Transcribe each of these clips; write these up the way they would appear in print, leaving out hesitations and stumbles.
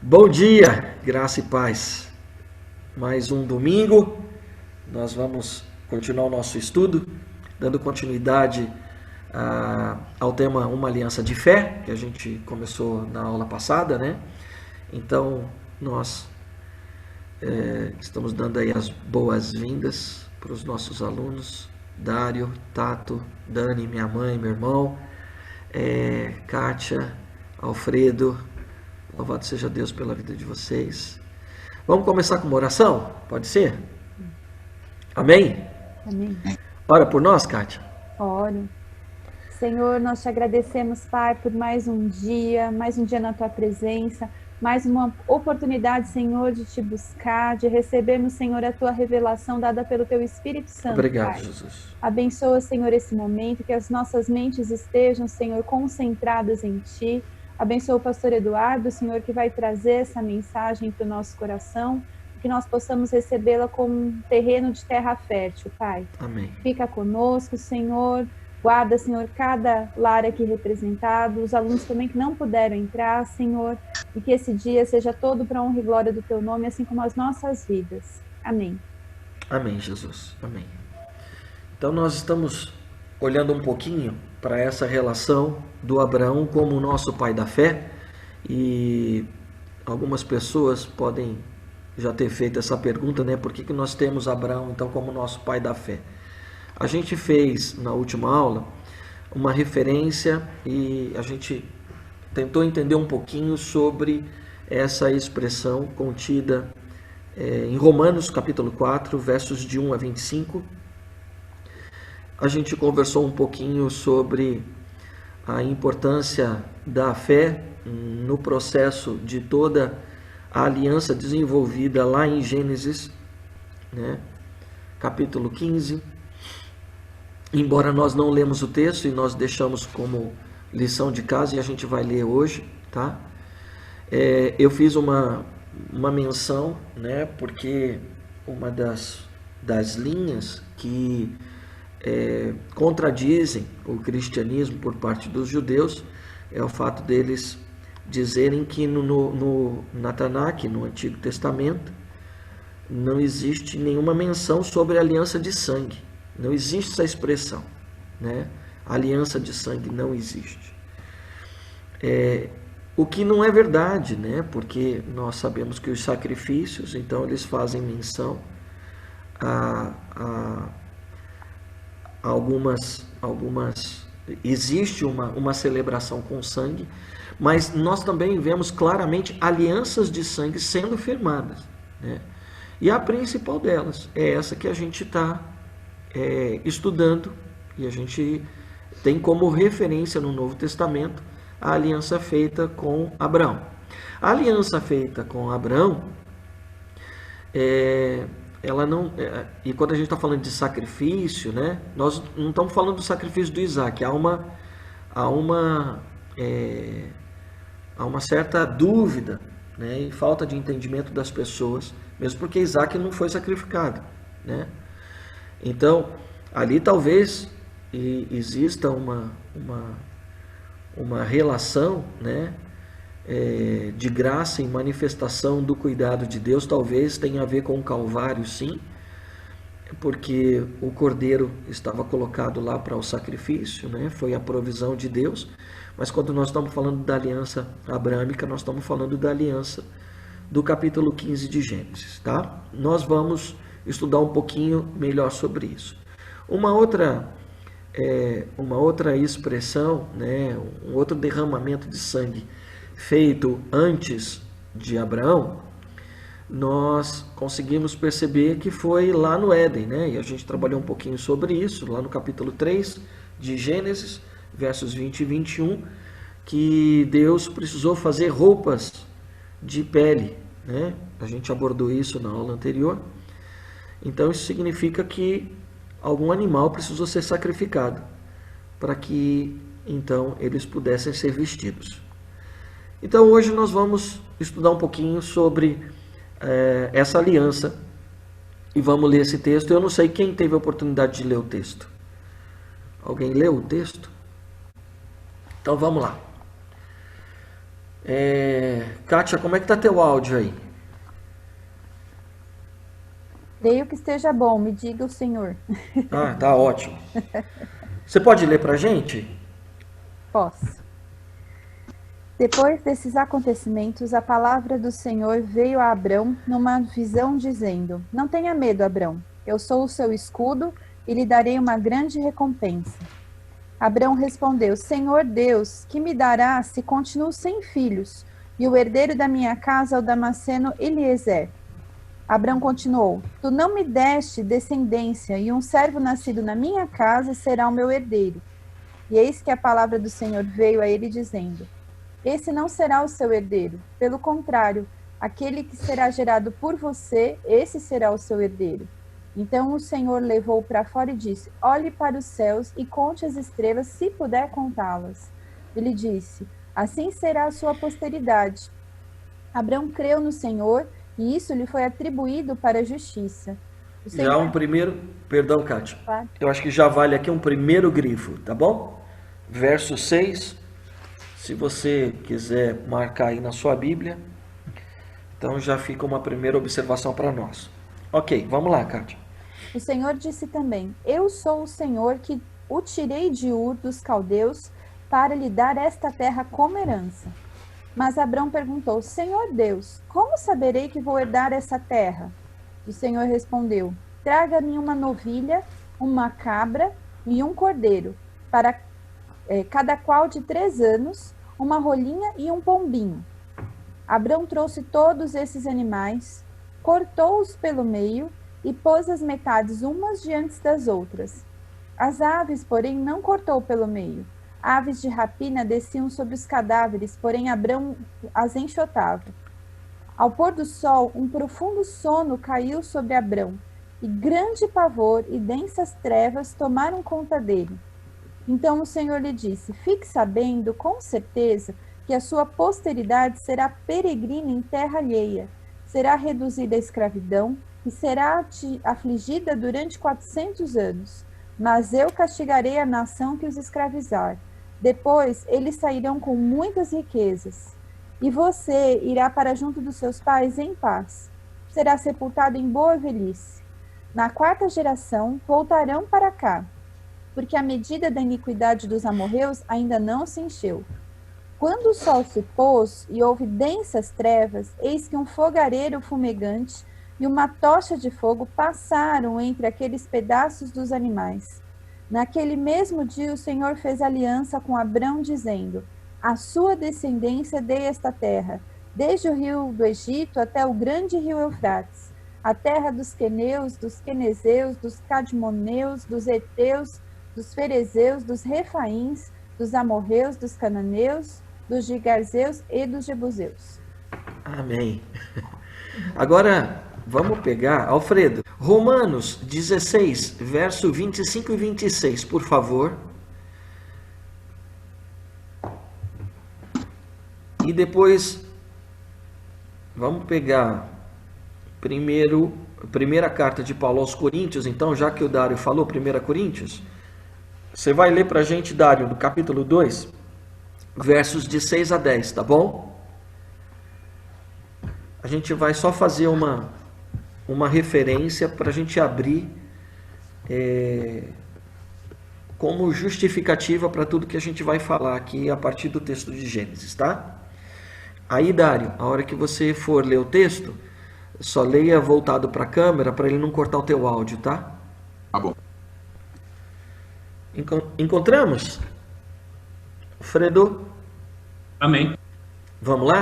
Bom dia, graça e paz. Mais um domingo, nós vamos continuar o nosso estudo, dando continuidade ao tema Uma Aliança de Fé, que a gente começou na aula passada, né? Então, nós estamos dando aí as boas-vindas para os nossos alunos, Dário, Tato, Dani, minha mãe, meu irmão, Kátia, Alfredo. Louvado seja Deus pela vida de vocês. Vamos começar com uma oração? Pode ser? Amém? Amém. Ora por nós, Kátia. Ore. Senhor, nós te agradecemos, Pai, por mais um dia na tua presença, mais uma oportunidade, Senhor, de te buscar, de recebermos, Senhor, a tua revelação dada pelo teu Espírito Santo, Obrigado, Pai. Jesus. Abençoa, Senhor, esse momento, que as nossas mentes estejam, Senhor, concentradas em ti. Abençoa o pastor Eduardo, Senhor, que vai trazer essa mensagem para o nosso coração, que nós possamos recebê-la como um terreno de terra fértil, Pai. Amém. Fica conosco, Senhor. Guarda, Senhor, cada lar aqui representado, os alunos também que não puderam entrar, Senhor, e que esse dia seja todo para a honra e glória do teu nome, assim como as nossas vidas. Amém. Amém, Jesus. Amém. Então nós estamos olhando um pouquinho para essa relação do Abraão como o nosso pai da fé, e algumas pessoas podem já ter feito essa pergunta, né? Por que nós temos Abraão então como nosso pai da fé? A gente fez na última aula uma referência e a gente tentou entender um pouquinho sobre essa expressão contida em Romanos capítulo 4, versos de 1 a 25. A gente conversou um pouquinho sobre a importância da fé no processo de toda a aliança desenvolvida lá em Gênesis, né? Capítulo 15. Embora nós não lemos o texto e nós deixamos como lição de casa e a gente vai ler hoje, tá? Eu fiz uma menção, né? Porque uma das linhas que contradizem o cristianismo por parte dos judeus é o fato deles dizerem que na Tanakh, no Antigo Testamento, não existe nenhuma menção sobre a aliança de sangue. Não existe essa expressão, né? Aliança de sangue não existe. O que não é verdade, né? Porque nós sabemos que os sacrifícios, então eles fazem menção a algumas existe uma celebração com sangue, mas nós também vemos claramente alianças de sangue sendo firmadas, né? E a principal delas é essa que a gente está estudando, e a gente tem como referência no Novo Testamento a aliança feita com Abraão. A aliança feita com Abraão, ela não, e quando a gente está falando de sacrifício, né, nós não estamos falando do sacrifício do Isaac. Há uma certa dúvida, né, e falta de entendimento das pessoas, mesmo porque Isaac não foi sacrificado, né? Então, ali talvez exista uma relação, né, de graça e manifestação do cuidado de Deus. Talvez tenha a ver com o Calvário, sim, porque o Cordeiro estava colocado lá para o sacrifício, né? Foi a provisão de Deus. Mas quando nós estamos falando da aliança abrâmica, nós estamos falando da aliança do capítulo 15 de Gênesis, tá? Nós vamos estudar um pouquinho melhor sobre isso. Uma outra expressão, né, um outro derramamento de sangue feito antes de Abraão, nós conseguimos perceber que foi lá no Éden, né? E a gente trabalhou um pouquinho sobre isso, lá no capítulo 3 de Gênesis, versos 20 e 21, que Deus precisou fazer roupas de pele, né? A gente abordou isso na aula anterior. Então isso significa que algum animal precisou ser sacrificado para que então eles pudessem ser vestidos. Então hoje nós vamos estudar um pouquinho sobre essa aliança e vamos ler esse texto. Eu não sei quem teve a oportunidade de ler o texto. Alguém leu o texto? Então vamos lá. Kátia, como é que tá teu áudio aí? Creio que esteja bom, me diga o Senhor. Ah, tá ótimo. Você pode ler pra gente? Posso. Depois desses acontecimentos, a palavra do Senhor veio a Abrão numa visão, dizendo: Não tenha medo, Abrão. Eu sou o seu escudo e lhe darei uma grande recompensa. Abrão respondeu: Senhor Deus, que me dará se continuo sem filhos, e o herdeiro da minha casa é o Damasceno Eliezer? Abrão continuou: Tu não me deste descendência, e um servo nascido na minha casa será o meu herdeiro. E eis que a palavra do Senhor veio a ele dizendo: Esse não será o seu herdeiro, pelo contrário, aquele que será gerado por você, esse será o seu herdeiro. Então o Senhor levou-o para fora e disse: Olhe para os céus e conte as estrelas, se puder contá-las. Ele disse: Assim será a sua posteridade. Abrão creu no Senhor, e isso lhe foi atribuído para a justiça. O Já Senhor... Perdão, Kátia. Claro. Eu acho que já vale aqui um primeiro grifo, tá bom? Verso 6. Se você quiser marcar aí na sua Bíblia, então já fica uma primeira observação para nós. Ok, vamos lá, Kátia. O Senhor disse também: Eu sou o Senhor que o tirei de Ur dos caldeus para lhe dar esta terra como herança. Mas Abrão perguntou: Senhor Deus, como saberei que vou herdar essa terra? O Senhor respondeu: Traga-me uma novilha, uma cabra e um cordeiro, para cada qual de 3 anos, uma rolinha e um pombinho. Abrão trouxe todos esses animais, cortou-os pelo meio e pôs as metades umas diante das outras. As aves, porém, não cortou pelo meio. Aves de rapina desciam sobre os cadáveres, porém Abrão as enxotava. Ao pôr do sol, um profundo sono caiu sobre Abrão, e grande pavor e densas trevas tomaram conta dele. Então o Senhor lhe disse: Fique sabendo com certeza que a sua posteridade será peregrina em terra alheia, será reduzida à escravidão e será afligida durante 400 anos. Mas eu castigarei a nação que os escravizar. Depois eles sairão com muitas riquezas. E você irá para junto dos seus pais em paz. Será sepultado em boa velhice. Na 4ª geração voltarão para cá, porque a medida da iniquidade dos amorreus ainda não se encheu. Quando o sol se pôs e houve densas trevas, eis que um fogareiro fumegante e uma tocha de fogo passaram entre aqueles pedaços dos animais. Naquele mesmo dia o Senhor fez aliança com Abrão, dizendo: A sua descendência dei esta terra, desde o rio do Egito até o grande rio Eufrates, a terra dos queneus, dos quenezeus, dos cadmoneus, dos heteus, dos ferezeus, dos refaíns, dos amorreus, dos cananeus, dos gigarzeus e dos jebuseus. Amém. Agora, vamos pegar, Alfredo, Romanos 16, verso 25 e 26, por favor. E depois, vamos pegar primeira carta de Paulo aos Coríntios, então, já que o Dário falou, 1 Coríntios, você vai ler para a gente, Dário, do capítulo 2, versos de 6 a 10, tá bom? A gente vai só fazer uma referência para a gente abrir como justificativa para tudo que a gente vai falar aqui a partir do texto de Gênesis, tá? Aí, Dário, a hora que você for ler o texto, só leia voltado para a câmera para ele não cortar o teu áudio, tá? Tá bom. Encontramos? Fredo? Amém. Vamos lá?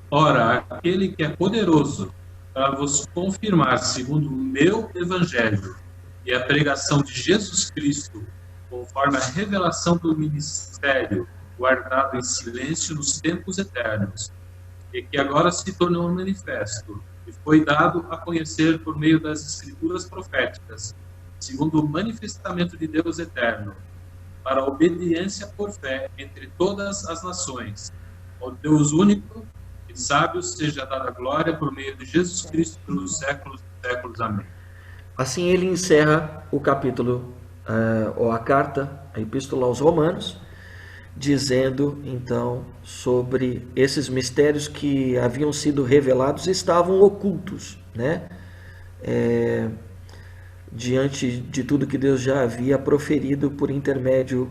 Ora, aquele que é poderoso para vos confirmar, segundo o meu evangelho e a pregação de Jesus Cristo, conforme a revelação do ministério guardado em silêncio nos tempos eternos, e que agora se tornou manifesto, e foi dado a conhecer por meio das escrituras proféticas, segundo o manifestamento de Deus eterno, para a obediência por fé entre todas as nações, ao Deus único e sábio seja dada a glória por meio de Jesus Cristo pelos séculos dos séculos. Amém. Assim ele encerra o capítulo, ou a carta, a epístola aos Romanos, dizendo então sobre esses mistérios que haviam sido revelados e estavam ocultos, né? Diante de tudo que Deus já havia proferido por intermédio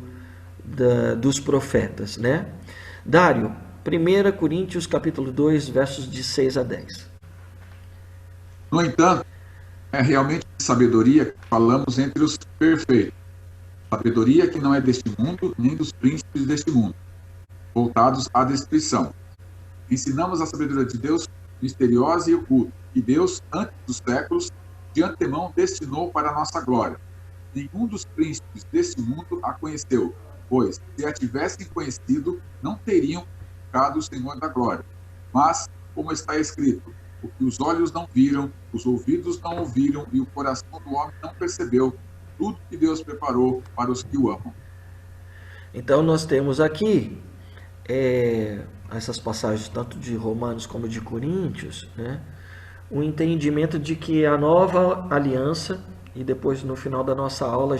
dos profetas, né? Dário, 1 Coríntios capítulo 2, versos de 6 a 10. No entanto, é realmente sabedoria que falamos entre os perfeitos, sabedoria que não é deste mundo, nem dos príncipes deste mundo, voltados à destruição. Ensinamos a sabedoria de Deus misteriosa e oculta, que Deus, antes dos séculos, de antemão destinou para a nossa glória. Nenhum dos príncipes deste mundo a conheceu, pois, se a tivessem conhecido, não teriam buscado o Senhor da glória. Mas, como está escrito, o que os olhos não viram, os ouvidos não ouviram e o coração do homem não percebeu, tudo que Deus preparou para os que o amam. Então nós temos aqui essas passagens tanto de Romanos como de Coríntios, né? O entendimento de que a nova aliança, e depois no final da nossa aula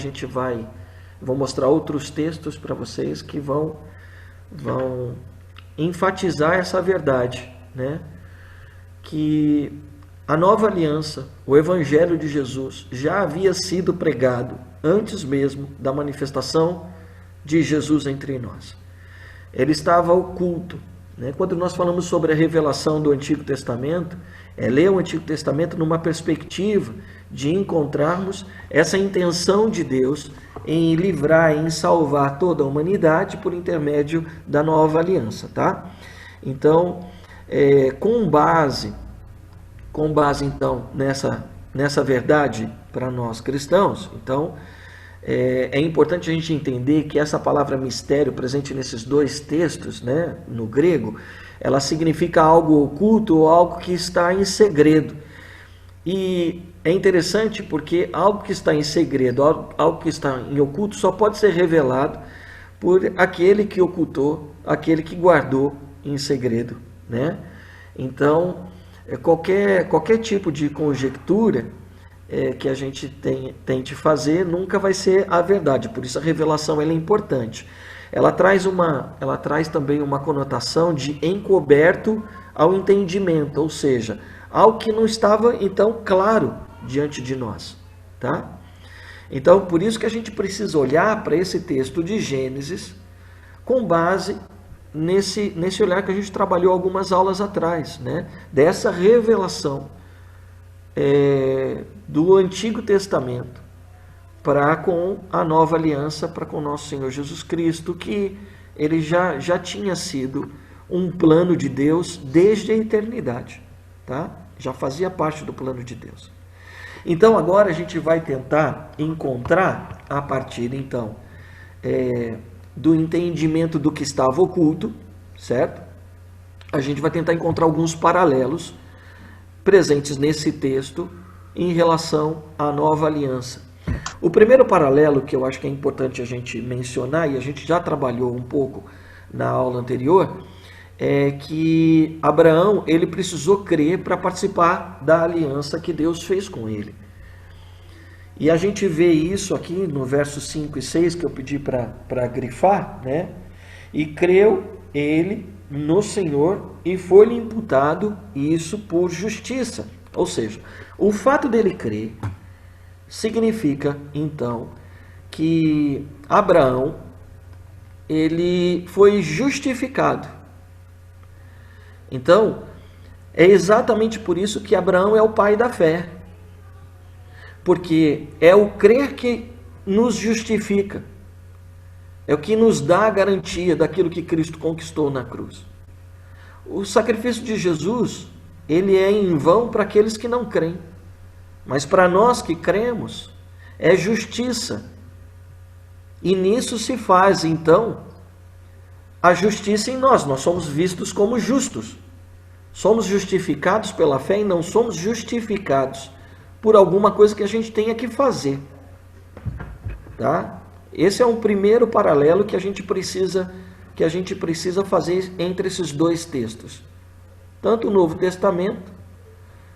vou mostrar outros textos para vocês que vão enfatizar essa verdade, né? Que a nova aliança, o Evangelho de Jesus, já havia sido pregado antes mesmo da manifestação de Jesus entre nós. Ele estava oculto, né? Quando nós falamos sobre a revelação do Antigo Testamento, ler o Antigo Testamento numa perspectiva de encontrarmos essa intenção de Deus em livrar, em salvar toda a humanidade por intermédio da nova aliança, tá? Então, com base então nessa verdade para nós cristãos, então é importante a gente entender que essa palavra mistério presente nesses dois textos, né, no grego, ela significa algo oculto ou algo que está em segredo. E é interessante porque algo que está em segredo, algo que está em oculto, só pode ser revelado por aquele que ocultou, aquele que guardou em segredo, né? Então, qualquer tipo de conjectura que a gente tente fazer nunca vai ser a verdade. Por isso a revelação ela é importante. Ela traz também uma conotação de encoberto ao entendimento, ou seja, algo que não estava então claro diante de nós, tá? Então, por isso que a gente precisa olhar para esse texto de Gênesis com base nesse olhar que a gente trabalhou algumas aulas atrás, né? Dessa revelação do Antigo Testamento para com a nova aliança, para com o nosso Senhor Jesus Cristo, que ele já tinha sido um plano de Deus desde a eternidade, tá? Já fazia parte do plano de Deus. Então agora a gente vai tentar encontrar, a partir então do entendimento do que estava oculto, certo? A gente vai tentar encontrar alguns paralelos presentes nesse texto em relação à nova aliança. O primeiro paralelo que eu acho que é importante a gente mencionar, e a gente já trabalhou um pouco na aula anterior, é que Abraão ele precisou crer para participar da aliança que Deus fez com ele. E a gente vê isso aqui no versos 5 e 6, que eu pedi para grifar, né? E creu ele no Senhor e foi-lhe imputado isso por justiça. Ou seja, o fato dele crer significa, então, que Abraão ele foi justificado. Então, é exatamente por isso que Abraão é o pai da fé. Porque é o crer que nos justifica. É o que nos dá a garantia daquilo que Cristo conquistou na cruz. O sacrifício de Jesus, ele é em vão para aqueles que não creem. Mas para nós que cremos, é justiça. E nisso se faz, então, a justiça em nós. Nós somos vistos como justos. Somos justificados pela fé e não somos justificados por alguma coisa que a gente tenha que fazer. Tá? Esse é um primeiro paralelo que a gente precisa fazer entre esses dois textos. Tanto o Novo Testamento,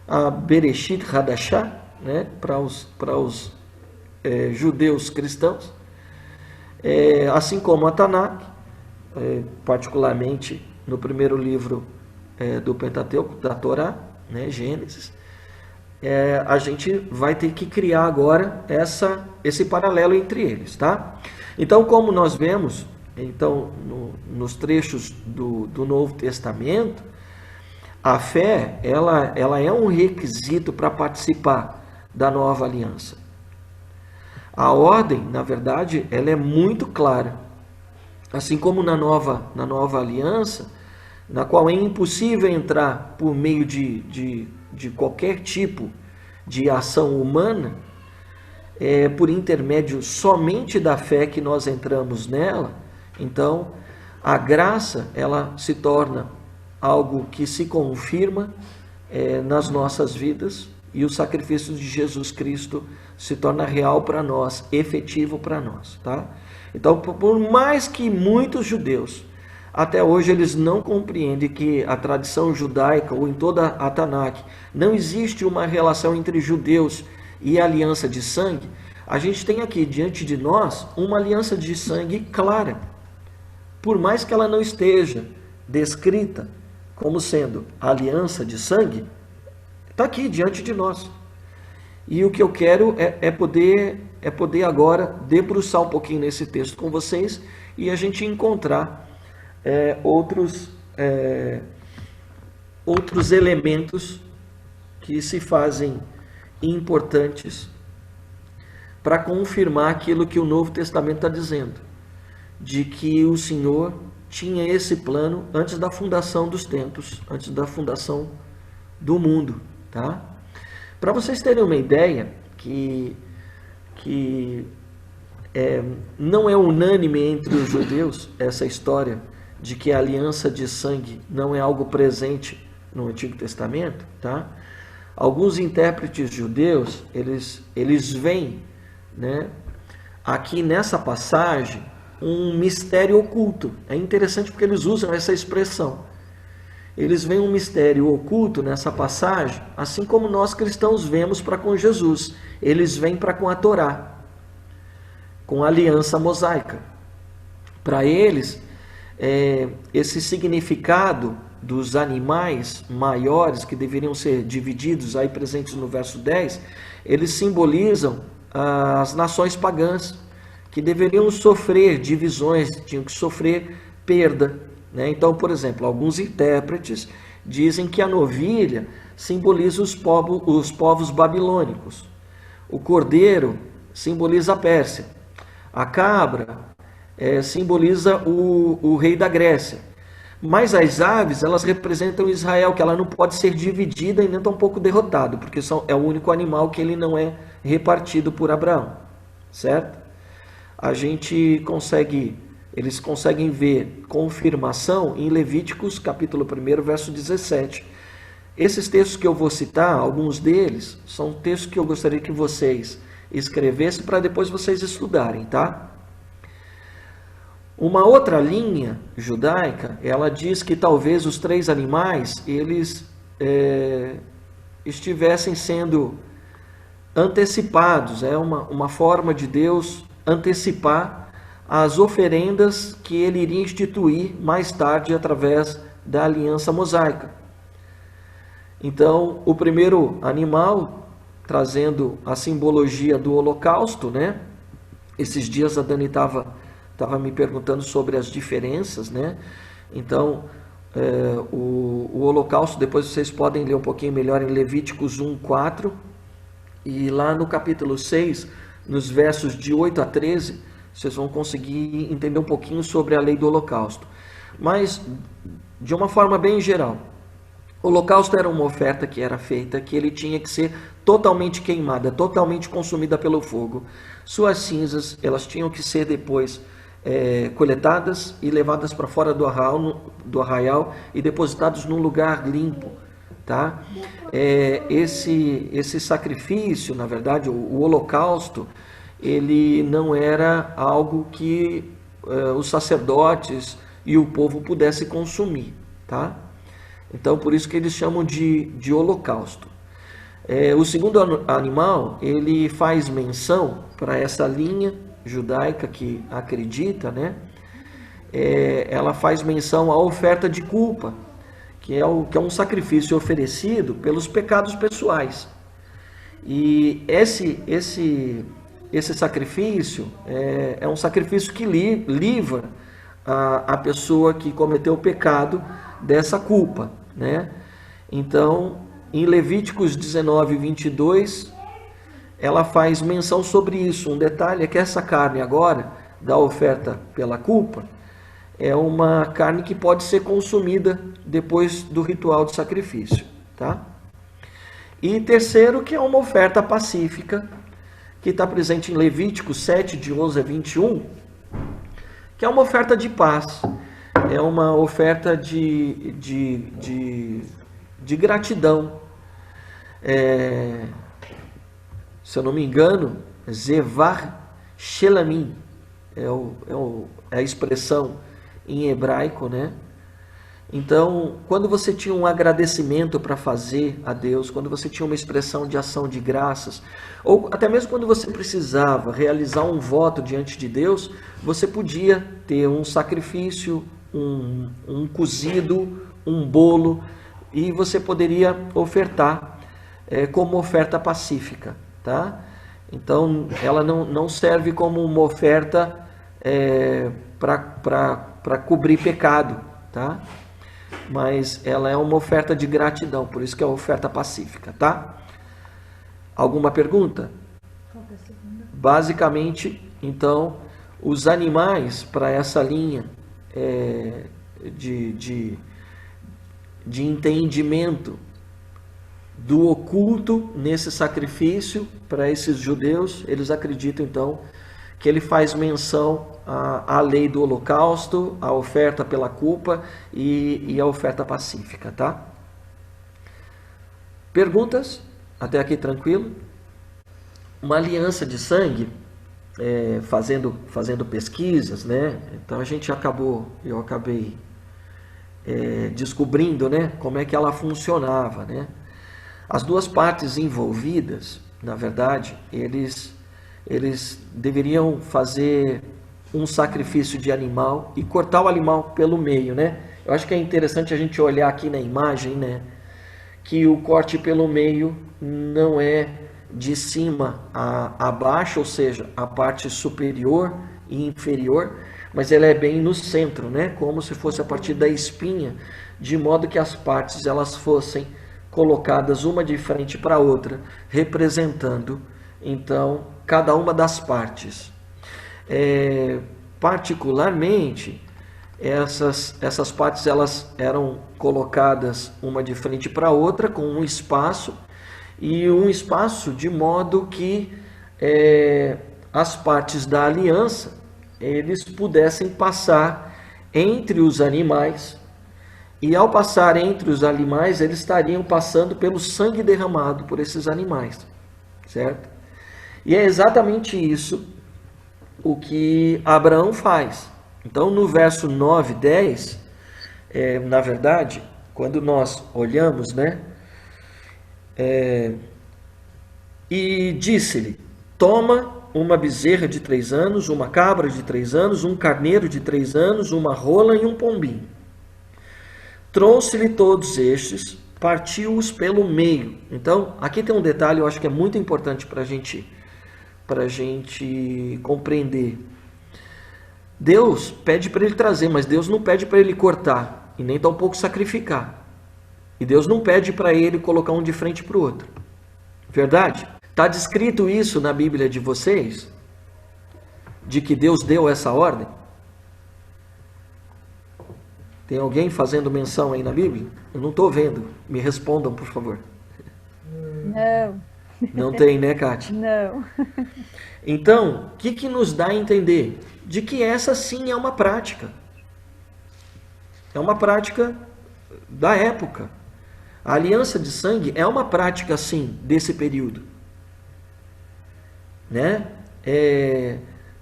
a Bereshit Hadashah, né, para os judeus cristãos, assim como a Tanakh, particularmente no primeiro livro do Pentateuco, da Torá, né, Gênesis, a gente vai ter que criar agora esse paralelo entre eles, tá? Então, como nós vemos, então, nos trechos do Novo Testamento, a fé, ela é um requisito para participar da nova aliança. A ordem, na verdade, ela é muito clara. Assim como na nova aliança, na qual é impossível entrar por meio de qualquer tipo de ação humana, por intermédio somente da fé que nós entramos nela. Então, a graça, ela se torna algo que se confirma nas nossas vidas, e o sacrifício de Jesus Cristo se torna real para nós, efetivo para nós, tá? Então, por mais que muitos judeus, até hoje, eles não compreendem que a tradição judaica, ou em toda a Tanakh, não existe uma relação entre judeus e aliança de sangue, a gente tem aqui diante de nós uma aliança de sangue clara. Por mais que ela não esteja descrita como sendo aliança de sangue, está aqui diante de nós. E o que eu quero é poder agora debruçar um pouquinho nesse texto com vocês e a gente encontrar outros elementos que se fazem importantes para confirmar aquilo que o Novo Testamento está dizendo, de que o Senhor tinha esse plano antes da fundação dos tempos, antes da fundação do mundo, tá? Para vocês terem uma ideia, que não é unânime entre os judeus essa história de que a aliança de sangue não é algo presente no Antigo Testamento, tá? Alguns intérpretes judeus, eles veem, né, aqui nessa passagem um mistério oculto. É interessante porque eles usam essa expressão. Eles veem um mistério oculto nessa passagem, assim como nós cristãos vemos para com Jesus. Eles vêm para com a Torá, com a aliança mosaica. Para eles, esse significado dos animais maiores que deveriam ser divididos, aí presentes no verso 10, eles simbolizam as nações pagãs, que deveriam sofrer divisões, tinham que sofrer perda, né? Então, por exemplo, alguns intérpretes dizem que a novilha simboliza os povos babilônicos, o cordeiro simboliza a Pérsia, a cabra simboliza o rei da Grécia, mas as aves, elas representam Israel, que ela não pode ser dividida e nem tampouco derrotado, porque é o único animal que ele não é repartido por Abraão, certo? Eles conseguem ver confirmação em Levíticos, capítulo 1, verso 17. Esses textos que eu vou citar, alguns deles, são textos que eu gostaria que vocês escrevessem para depois vocês estudarem, tá? Uma outra linha judaica, ela diz que talvez os 3 animais, eles estivessem sendo antecipados, uma forma de Deus antecipar as oferendas que ele iria instituir mais tarde através da aliança mosaica. Então, o primeiro animal, trazendo a simbologia do holocausto, né? Esses dias a Dani estava me perguntando sobre as diferenças, né? Então, o holocausto, depois vocês podem ler um pouquinho melhor em Levíticos 1:4, e lá no capítulo 6, nos versos de 8 a 13, vocês vão conseguir entender um pouquinho sobre a lei do holocausto. Mas, de uma forma bem geral, o holocausto era uma oferta que era feita, que ele tinha que ser totalmente queimada, totalmente consumida pelo fogo. Suas cinzas, elas tinham que ser depois coletadas e levadas para fora do arraial e depositados num lugar limpo, tá? Esse sacrifício, na verdade, o holocausto, ele não era algo que os sacerdotes e o povo pudessem consumir, tá? Então, por isso que eles chamam de holocausto. O segundo animal, ele faz menção para essa linha judaica que acredita, né? ela faz menção à oferta de culpa, que é um sacrifício oferecido pelos pecados pessoais. E esse sacrifício é um sacrifício que livra a pessoa que cometeu o pecado dessa culpa, né? Então, em Levíticos 19, 22, ela faz menção sobre isso. Um detalhe é que essa carne agora, da oferta pela culpa, é uma carne que pode ser consumida depois do ritual de sacrifício, tá? E terceiro, que é uma oferta pacífica, que está presente em Levítico 7, de 11 a 21, que é uma oferta de paz, é uma oferta de gratidão. Se eu não me engano, Zevar Shelamim é a expressão em hebraico, né? Então, quando você tinha um agradecimento para fazer a Deus, quando você tinha uma expressão de ação de graças, ou até mesmo quando você precisava realizar um voto diante de Deus, você podia ter um sacrifício, um cozido, um bolo, e você poderia ofertar como oferta pacífica, tá? Então, ela não serve como uma oferta para cobrir pecado, tá? Mas ela é uma oferta de gratidão, por isso que é oferta pacífica, tá? Alguma pergunta? Basicamente, então, os animais para essa linha de entendimento do oculto nesse sacrifício, para esses judeus, eles acreditam então que ele faz menção à lei do holocausto, à oferta pela culpa e à oferta pacífica, tá? Perguntas? Até aqui tranquilo? Uma aliança de sangue, fazendo pesquisas, né? Então eu acabei descobrindo, né, como é que ela funcionava, né? As duas partes envolvidas, na verdade, eles deveriam fazer um sacrifício de animal e cortar o animal pelo meio, né? Eu acho que é interessante a gente olhar aqui na imagem, né, que o corte pelo meio não é de cima a baixo, ou seja, a parte superior e inferior, mas ela é bem no centro, né, como se fosse a partir da espinha, de modo que as partes elas fossem colocadas uma de frente para a outra, representando então cada uma das partes. Particularmente, essas partes elas eram colocadas uma de frente para a outra, com um espaço de modo que as partes da aliança eles pudessem passar entre os animais, e ao passar entre os animais eles estariam passando pelo sangue derramado por esses animais, certo? E é exatamente isso o que Abraão faz. Então, no verso 9 e 10, na verdade, quando nós olhamos, né? E disse-lhe: toma uma bezerra de 3 anos, uma cabra de 3 anos, um carneiro de 3 anos, uma rola e um pombinho. Trouxe-lhe todos estes, partiu-os pelo meio. Então, aqui tem um detalhe, eu acho que é muito importante para a gente compreender. Deus pede para ele trazer, mas Deus não pede para ele cortar, e nem tampouco sacrificar. E Deus não pede para ele colocar um de frente para o outro. Verdade? Está descrito isso na Bíblia de vocês? De que Deus deu essa ordem? Tem alguém fazendo menção aí na Bíblia? Eu não estou vendo. Me respondam, por favor. Não. Não tem, né, Kátia? Não. Então, o que nos dá a entender? De que essa sim é uma prática. É uma prática da época. A aliança de sangue é uma prática, sim, desse período. Né?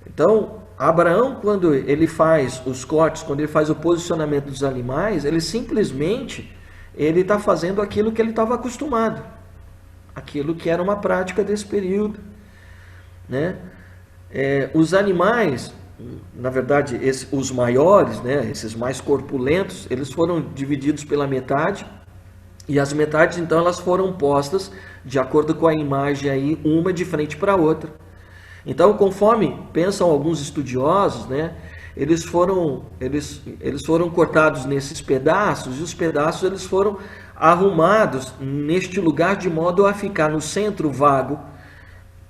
Então, Abraão, quando ele faz os cortes, quando ele faz o posicionamento dos animais, ele simplesmente está fazendo aquilo que ele estava acostumado. Aquilo que era uma prática desse período. Né? Os animais, na verdade, os maiores, né, esses mais corpulentos, eles foram divididos pela metade, e as metades, então, elas foram postas de acordo com a imagem aí, uma de frente para a outra. Então, conforme pensam alguns estudiosos, né, eles foram cortados nesses pedaços, e os pedaços eles foram arrumados neste lugar de modo a ficar no centro vago,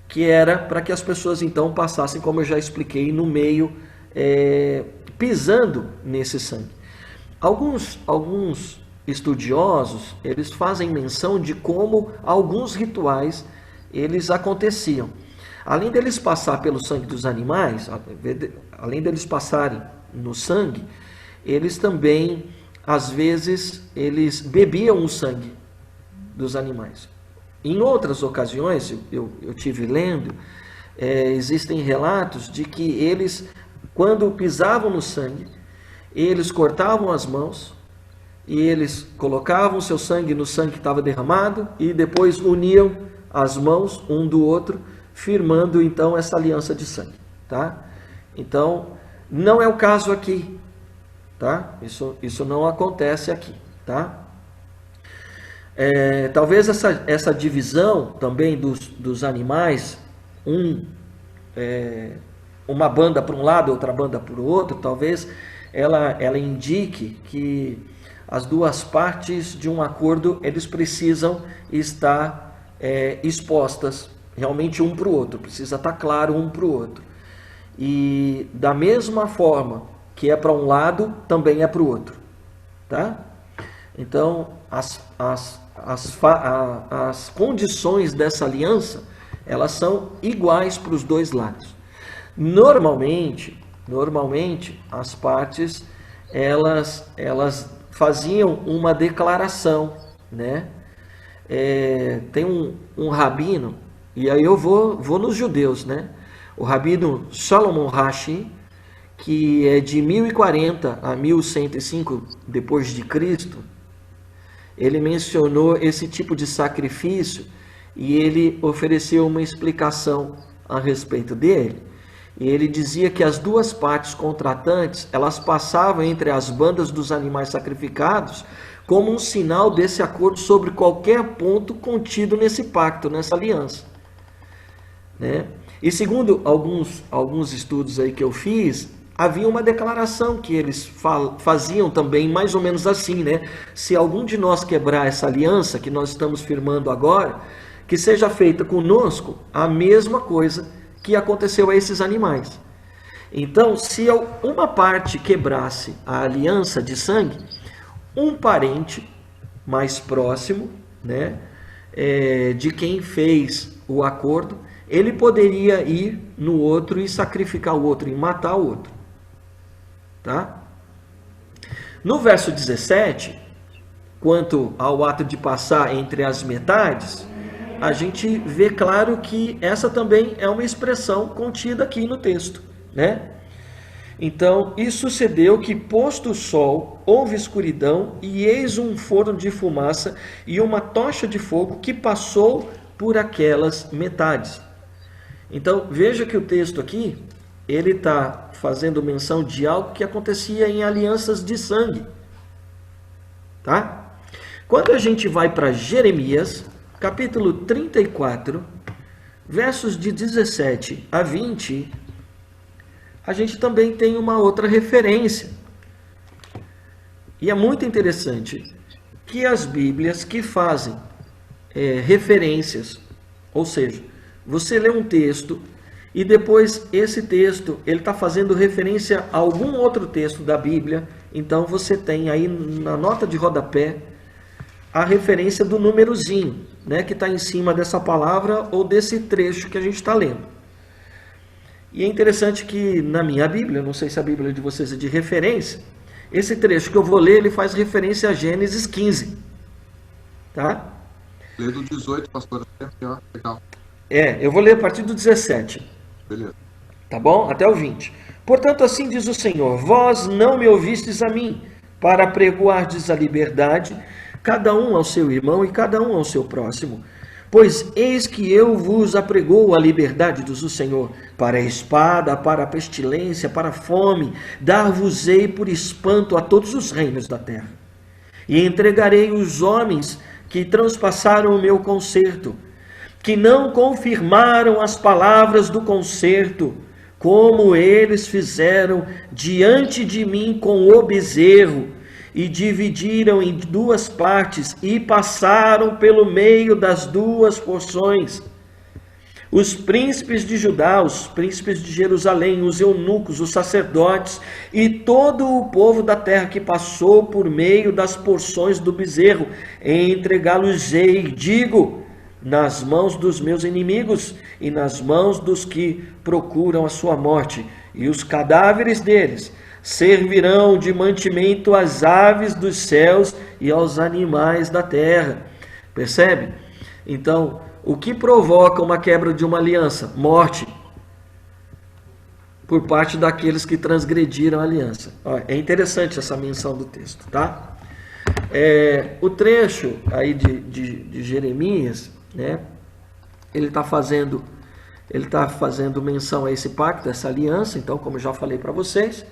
que era para que as pessoas então passassem, como eu já expliquei, no meio, pisando nesse sangue. Alguns estudiosos, eles fazem menção de como alguns rituais eles aconteciam. Além deles passar pelo sangue dos animais, além deles passarem no sangue, eles também, às vezes, eles bebiam o sangue dos animais. Em outras ocasiões, eu tive lendo, existem relatos de que eles, quando pisavam no sangue, eles cortavam as mãos e eles colocavam seu sangue no sangue que estava derramado e depois uniam as mãos um do outro, firmando então essa aliança de sangue, tá? Então, não é o caso aqui, tá? Isso não acontece aqui, tá? Talvez essa divisão também dos animais, uma banda para um lado, outra banda para o outro, talvez ela indique que as duas partes de um acordo, eles precisam estar expostas realmente um para o outro, precisa estar claro um para o outro. E da mesma forma que é para um lado, também é para o outro, tá? Então, as condições dessa aliança, elas são iguais para os dois lados. Normalmente as partes, elas faziam uma declaração, né? Tem um rabino, e aí eu vou nos judeus, né? O rabino Salomon Rashi, que é de 1040 a 1105 depois de Cristo, ele mencionou esse tipo de sacrifício e ele ofereceu uma explicação a respeito dele. E ele dizia que as duas partes contratantes, elas passavam entre as bandas dos animais sacrificados como um sinal desse acordo sobre qualquer ponto contido nesse pacto, nessa aliança, né? E segundo alguns estudos aí que eu fiz, havia uma declaração que eles faziam também mais ou menos assim, né? Se algum de nós quebrar essa aliança que nós estamos firmando agora, que seja feita conosco a mesma coisa que aconteceu a esses animais. Então, se uma parte quebrasse a aliança de sangue, um parente mais próximo, né, de quem fez o acordo, ele poderia ir no outro e sacrificar o outro, e matar o outro. Tá? No verso 17, quanto ao ato de passar entre as metades, a gente vê claro que essa também é uma expressão contida aqui no texto, né? Então, e sucedeu que, posto o sol, houve escuridão, e eis um forno de fumaça e uma tocha de fogo que passou por aquelas metades. Então, veja que o texto aqui, ele está fazendo menção de algo que acontecia em alianças de sangue. Tá? Quando a gente vai para Jeremias, capítulo 34, versos de 17 a 20, a gente também tem uma outra referência. E é muito interessante que as Bíblias que fazem referências, ou seja, você lê um texto e depois esse texto ele está fazendo referência a algum outro texto da Bíblia, então você tem aí na nota de rodapé a referência do númerozinho, né, que está em cima dessa palavra ou desse trecho que a gente está lendo. E é interessante que na minha Bíblia, não sei se a Bíblia de vocês é de referência, esse trecho que eu vou ler, ele faz referência a Gênesis 15. Tá? Lê do 18, pastor. Legal. Eu vou ler a partir do 17. Beleza. Tá bom? Até o 20. Portanto, assim diz o Senhor, vós não me ouvistes a mim, para pregoardes a liberdade, cada um ao seu irmão e cada um ao seu próximo, Pois eis que eu vos apregou a liberdade, diz o Senhor, para a espada, para a pestilência, para a fome, dar-vos-ei por espanto a todos os reinos da terra. E entregarei os homens que transpassaram o meu concerto, que não confirmaram as palavras do concerto, como eles fizeram diante de mim com o bezerro, e dividiram em duas partes, e passaram pelo meio das duas porções. Os príncipes de Judá, os príncipes de Jerusalém, os eunucos, os sacerdotes, e todo o povo da terra que passou por meio das porções do bezerro, entregá-los-ei, digo, nas mãos dos meus inimigos, e nas mãos dos que procuram a sua morte, e os cadáveres deles servirão de mantimento às aves dos céus e aos animais da terra. Percebe? Então, o que provoca uma quebra de uma aliança? Morte. Por parte daqueles que transgrediram a aliança. É interessante essa menção do texto, tá? O trecho aí de Jeremias, né? Ele está fazendo menção a esse pacto, essa aliança, então, como eu já falei para vocês.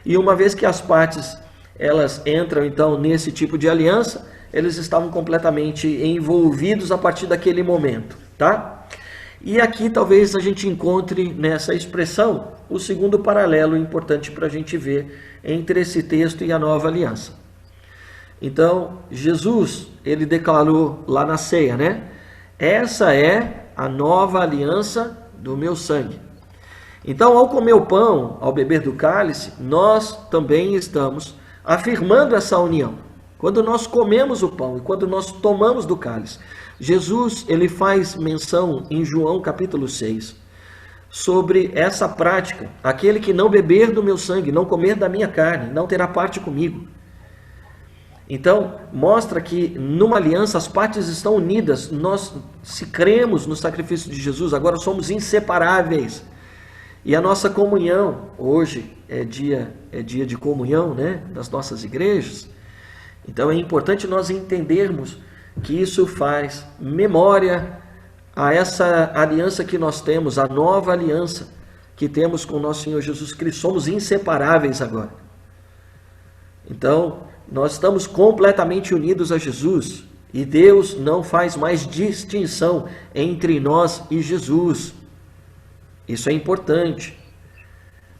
E uma vez que as partes elas entram então nesse tipo de aliança, eles estavam completamente envolvidos a partir daquele momento, tá? E aqui talvez a gente encontre nessa expressão o segundo paralelo importante para a gente ver entre esse texto e a nova aliança. Então, Jesus, ele declarou lá na ceia, né? Essa é a nova aliança do meu sangue. Então, ao comer o pão, ao beber do cálice, nós também estamos afirmando essa união. Quando nós comemos o pão e quando nós tomamos do cálice, Jesus, ele faz menção em João capítulo 6, sobre essa prática. Aquele que não beber do meu sangue, não comer da minha carne, não terá parte comigo. Então, mostra que numa aliança as partes estão unidas. Nós, se cremos no sacrifício de Jesus, agora somos inseparáveis. E a nossa comunhão, hoje é dia de comunhão, né, das nossas igrejas. Então é importante nós entendermos que isso faz memória a essa aliança que nós temos, a nova aliança que temos com o nosso Senhor Jesus Cristo. Somos inseparáveis agora. Então, nós estamos completamente unidos a Jesus e Deus não faz mais distinção entre nós e Jesus. Isso é importante,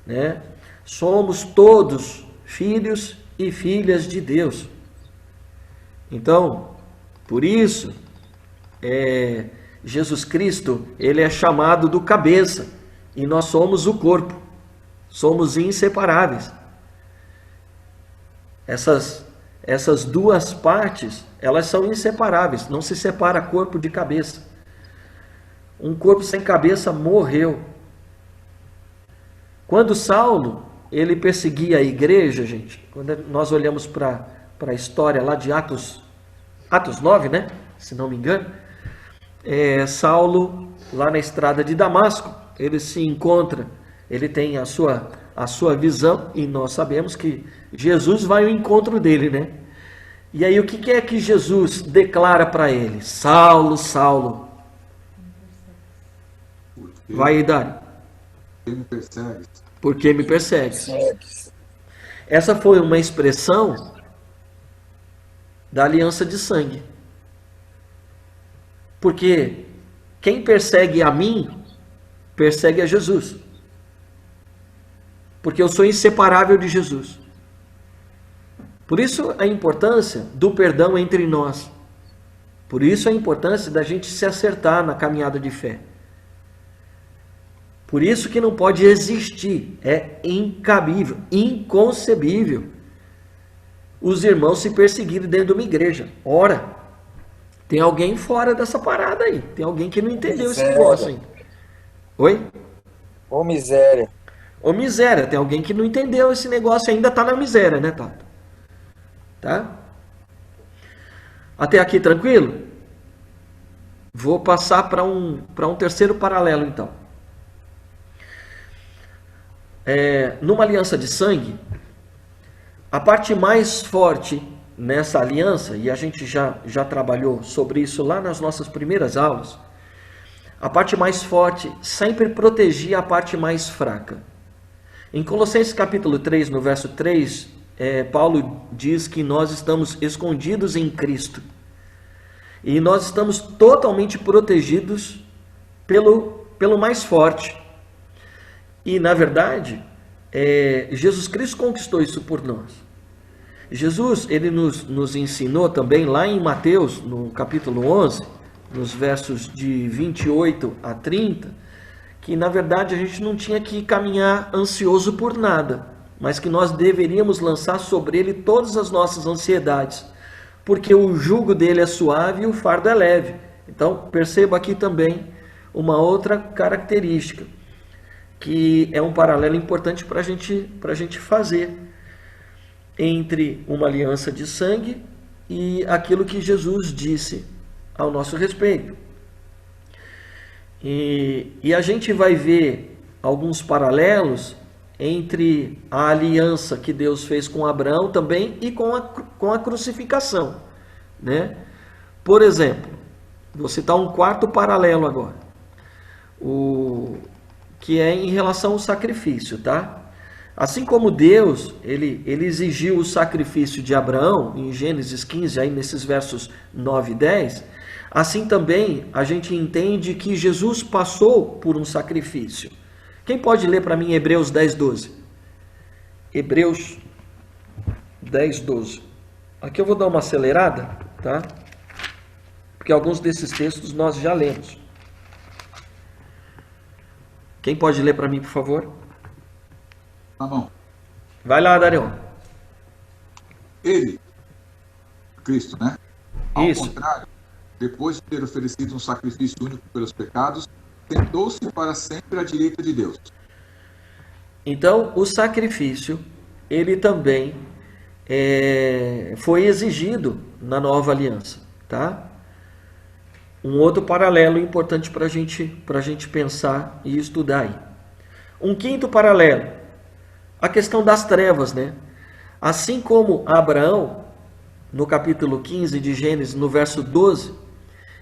né? Somos todos filhos e filhas de Deus. Então, por isso, Jesus Cristo, ele é chamado do cabeça e nós somos o corpo. Somos inseparáveis. Essas duas partes, elas são inseparáveis. Não se separa corpo de cabeça. Um corpo sem cabeça morreu. Quando Saulo, ele perseguia a igreja, gente, quando nós olhamos para a história lá de Atos 9, né? Se não me engano, Saulo, lá na estrada de Damasco, ele se encontra, ele tem a sua visão, e nós sabemos que Jesus vai ao encontro dele, né? E aí o que é que Jesus declara para ele? Saulo, Saulo. Vai, Dário. Por que me persegues? Essa foi uma expressão da aliança de sangue. Porque quem persegue a mim, persegue a Jesus. Porque eu sou inseparável de Jesus. Por isso a importância do perdão entre nós. Por isso a importância da gente se acertar na caminhada de fé. Por isso que não pode existir, é incabível, inconcebível, os irmãos se perseguirem dentro de uma igreja. Ora, tem alguém fora dessa parada aí, tem alguém que não entendeu esse negócio ainda. Oi? Ô miséria. Ô miséria, tem alguém que não entendeu esse negócio e ainda está na miséria, né, Tato? Tá? Até aqui tranquilo? Vou passar para um terceiro paralelo então. Numa aliança de sangue, a parte mais forte nessa aliança, e a gente já trabalhou sobre isso lá nas nossas primeiras aulas, a parte mais forte sempre protegia a parte mais fraca. Em Colossenses capítulo 3, no verso 3, Paulo diz que nós estamos escondidos em Cristo. E nós estamos totalmente protegidos pelo mais forte. E, na verdade, Jesus Cristo conquistou isso por nós. Jesus, ele nos ensinou também lá em Mateus, no capítulo 11, nos versos de 28 a 30, que na verdade a gente não tinha que caminhar ansioso por nada, mas que nós deveríamos lançar sobre ele todas as nossas ansiedades, porque o jugo dele é suave e o fardo é leve. Então, perceba aqui também uma outra característica, que é um paralelo importante para a gente fazer entre uma aliança de sangue e aquilo que Jesus disse ao nosso respeito. E a gente vai ver alguns paralelos entre a aliança que Deus fez com Abraão também e com a crucificação, né? Por exemplo, vou citar um quarto paralelo agora, que é em relação ao sacrifício, tá? Assim como Deus, ele exigiu o sacrifício de Abraão, em Gênesis 15, aí nesses versos 9 e 10, assim também a gente entende que Jesus passou por um sacrifício. Quem pode ler para mim Hebreus 10, 12? Hebreus 10, 12. Aqui eu vou dar uma acelerada, tá? Porque alguns desses textos nós já lemos. Quem pode ler para mim, por favor? Na mão. Vai lá, Darion. Ele, Cristo, né? Ao Isso. contrário, depois de ter oferecido um sacrifício único pelos pecados, sentou-se para sempre à direita de Deus. Então, o sacrifício, ele também foi exigido na nova aliança, tá? Um outro paralelo importante para a gente pensar e estudar aí. Um quinto paralelo, a questão das trevas, né? Assim como Abraão, no capítulo 15 de Gênesis, no verso 12,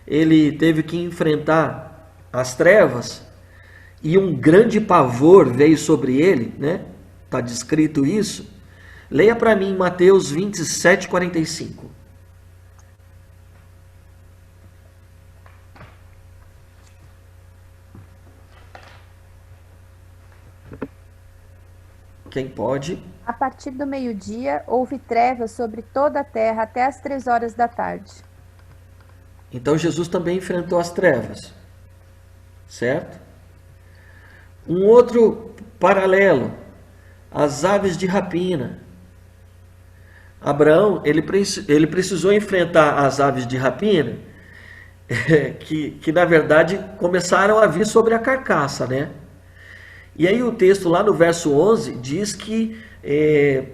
ele teve que enfrentar as trevas e um grande pavor veio sobre ele, né? Está descrito isso. Leia para mim Mateus 27, 45. Quem pode? A partir do meio-dia, houve trevas sobre toda a terra até as 3 horas da tarde. Então Jesus também enfrentou as trevas, certo? Um outro paralelo, as aves de rapina. Abraão, ele precisou enfrentar as aves de rapina, que na verdade começaram a vir sobre a carcaça, né? E aí o texto lá no verso 11 diz que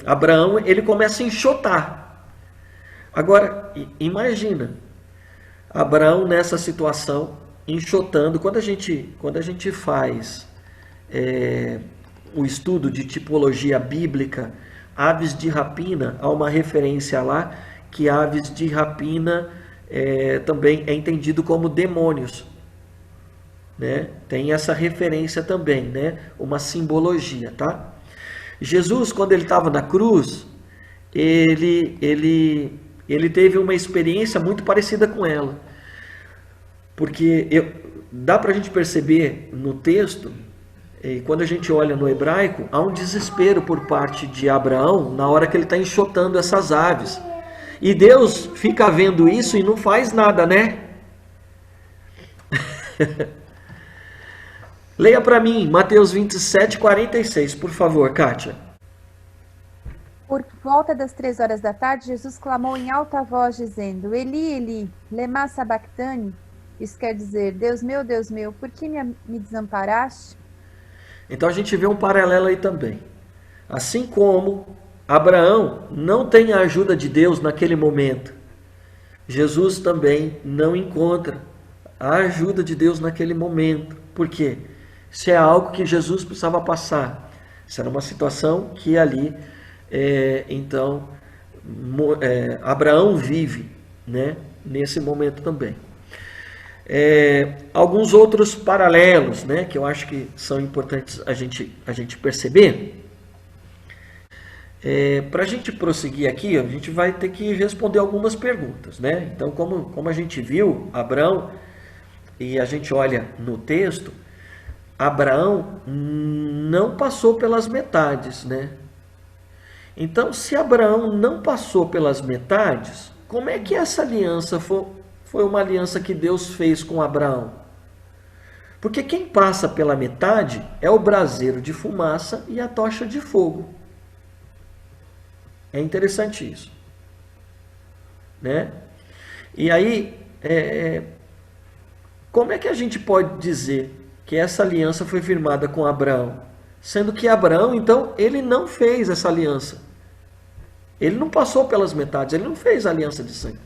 Abraão, ele começa a enxotar. Agora, imagina, Abraão nessa situação, enxotando. Quando a gente faz o estudo de tipologia bíblica, aves de rapina, há uma referência lá que aves de rapina também é entendido como demônios, né? Tem essa referência também, né? Uma simbologia, tá? Jesus, quando ele estava na cruz, ele teve uma experiência muito parecida com ela, porque dá para a gente perceber no texto, quando a gente olha no hebraico, há um desespero por parte de Abraão na hora que ele está enxotando essas aves, e Deus fica vendo isso e não faz nada, né? Leia para mim Mateus 27, 46, por favor, Kátia. Por volta das 3 horas da tarde, Jesus clamou em alta voz, dizendo: Eli, Eli, lema sabachthani? Isso quer dizer: Deus meu, por que me desamparaste? Então a gente vê um paralelo aí também. Assim como Abraão não tem a ajuda de Deus naquele momento, Jesus também não encontra a ajuda de Deus naquele momento. Por quê? Isso é algo que Jesus precisava passar. Isso era uma situação que ali, então, Abraão vive, né, nesse momento também. Alguns outros paralelos, né, que eu acho que são importantes a gente perceber. Para a gente prosseguir aqui, a gente vai ter que responder algumas perguntas, né? Então, como a gente viu, Abraão, e a gente olha no texto, Abraão não passou pelas metades, né? Então, se Abraão não passou pelas metades, como é que essa aliança foi uma aliança que Deus fez com Abraão? Porque quem passa pela metade é o braseiro de fumaça e a tocha de fogo. É interessante isso, né? E aí, como é que a gente pode dizer que essa aliança foi firmada com Abraão? Sendo que Abraão, então, ele não fez essa aliança. Ele não passou pelas metades, ele não fez a aliança de sangue.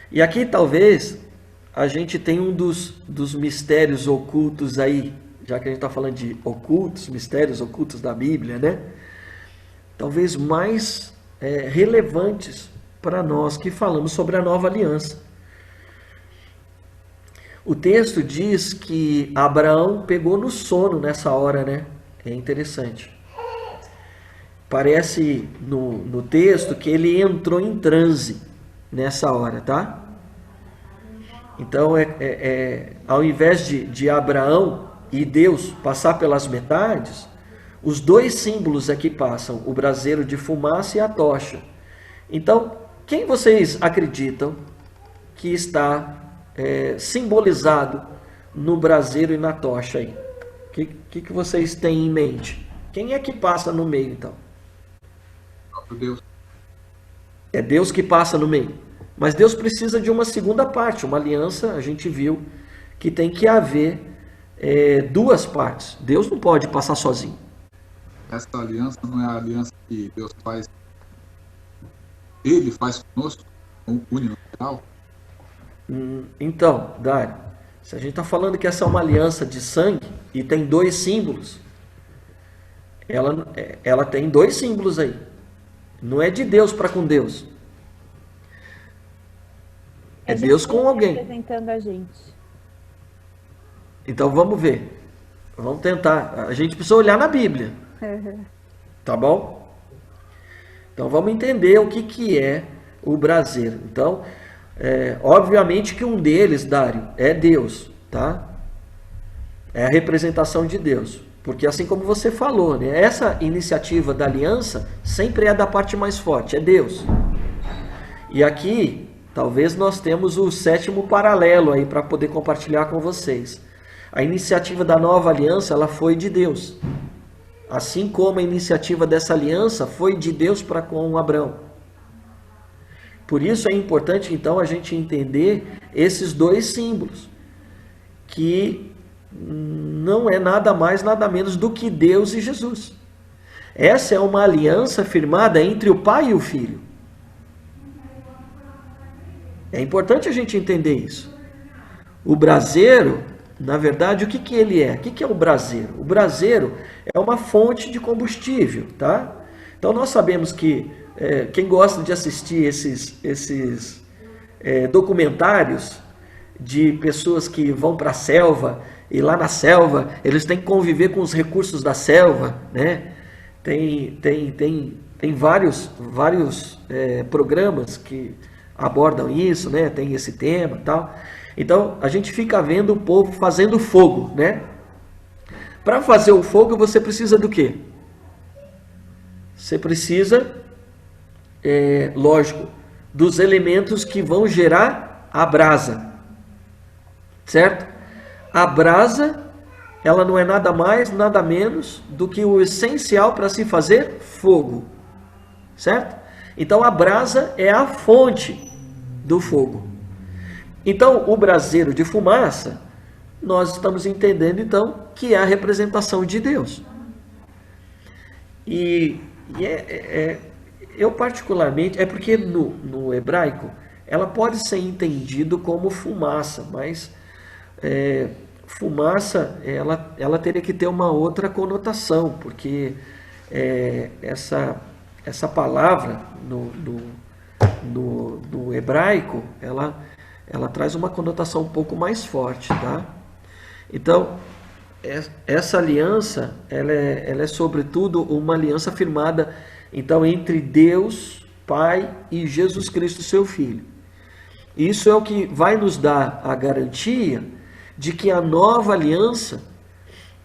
E aqui talvez a gente tenha um dos mistérios ocultos aí, já que a gente está falando de ocultos, mistérios ocultos da Bíblia, né? Talvez mais relevantes para nós que falamos sobre a nova aliança. O texto diz que Abraão pegou no sono nessa hora, né? É interessante. Parece no texto que ele entrou em transe nessa hora, tá? Então, ao invés de Abraão e Deus passar pelas metades, os dois símbolos aqui passam, o braseiro de fumaça e a tocha. Então, quem vocês acreditam que está simbolizado no braseiro e na tocha aí? O que vocês têm em mente? Quem é que passa no meio, então? Deus. É Deus que passa no meio. Mas Deus precisa de uma segunda parte, uma aliança, a gente viu que tem que haver duas partes. Deus não pode passar sozinho. Essa aliança não é a aliança que Deus faz, Ele faz conosco, unilateral? Então, Dário, se a gente está falando que essa é uma aliança de sangue e tem dois símbolos, ela tem dois símbolos aí. Não é de Deus para com Deus. É Deus com alguém. Representando a gente. Então vamos ver. Vamos tentar. A gente precisa olhar na Bíblia. Tá bom? Então vamos entender o que é o braseiro. Então, obviamente que um deles, Dário, é Deus, tá? É a representação de Deus. Porque assim como você falou, né, essa iniciativa da aliança sempre é da parte mais forte, é Deus. E aqui, talvez nós temos o sétimo paralelo aí para poder compartilhar com vocês. A iniciativa da nova aliança, ela foi de Deus. Assim como a iniciativa dessa aliança foi de Deus para com Abraão. Por isso é importante, então, a gente entender esses dois símbolos, que não é nada mais, nada menos do que Deus e Jesus. Essa é uma aliança firmada entre o Pai e o Filho. É importante a gente entender isso. O braseiro, na verdade, o que ele é? O que é o braseiro? O braseiro é uma fonte de combustível, tá? Então nós sabemos que quem gosta de assistir esses documentários de pessoas que vão para a selva, e lá na selva eles têm que conviver com os recursos da selva, né? Tem vários programas que abordam isso, né? Tem esse tema e tal. Então a gente fica vendo o povo fazendo fogo, né? Para fazer o fogo você precisa do quê? Você precisa, lógico, dos elementos que vão gerar a brasa, certo? A brasa, ela não é nada mais, nada menos do que o essencial para se fazer fogo, certo? Então a brasa é a fonte do fogo. Então o braseiro de fumaça, nós estamos entendendo então que é a representação de Deus. Eu particularmente, é porque no hebraico ela pode ser entendido como fumaça, mas fumaça ela teria que ter uma outra conotação, porque essa palavra no hebraico, ela traz uma conotação um pouco mais forte, tá? Então, essa aliança, ela é sobretudo uma aliança firmada, então, entre Deus, Pai e Jesus Cristo, seu Filho. Isso é o que vai nos dar a garantia de que a nova aliança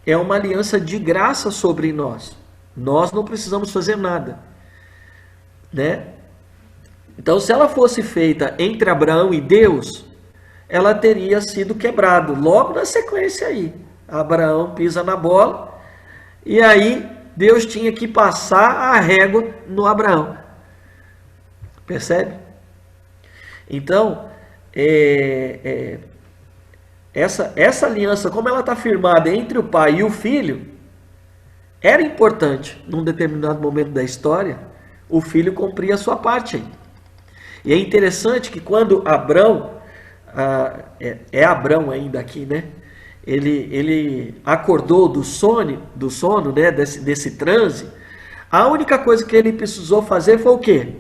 é uma aliança de graça sobre nós. Nós não precisamos fazer nada, né? Então, se ela fosse feita entre Abraão e Deus, ela teria sido quebrada. Logo na sequência aí, Abraão pisa na bola e aí Deus tinha que passar a régua no Abraão. Percebe? Então, essa aliança, como ela está firmada entre o pai e o filho, era importante, num determinado momento da história, o filho cumprir a sua parte aí. E é interessante que quando Abrão, Abrão ainda aqui, né? Ele acordou do sono, né? Desse transe, a única coisa que ele precisou fazer foi o quê?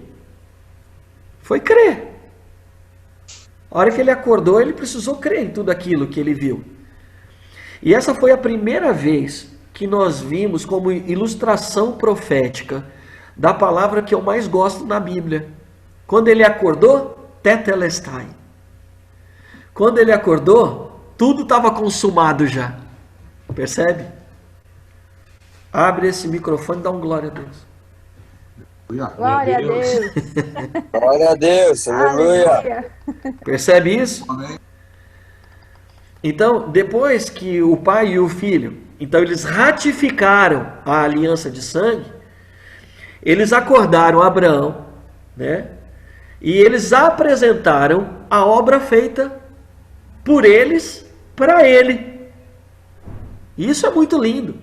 Foi crer. A hora que ele acordou, ele precisou crer em tudo aquilo que ele viu. E essa foi a primeira vez que nós vimos como ilustração profética da palavra que eu mais gosto na Bíblia. Quando ele acordou, tetelestai. Quando ele acordou, tudo estava consumado já. Percebe? Abre esse microfone e dá um glória a Deus. Glória a Deus. Glória a Deus, aleluia. Percebe isso? Amém. Então, depois que o pai e o filho, então eles ratificaram a aliança de sangue, eles acordaram Abraão, né? E eles apresentaram a obra feita por eles para ele. Isso é muito lindo.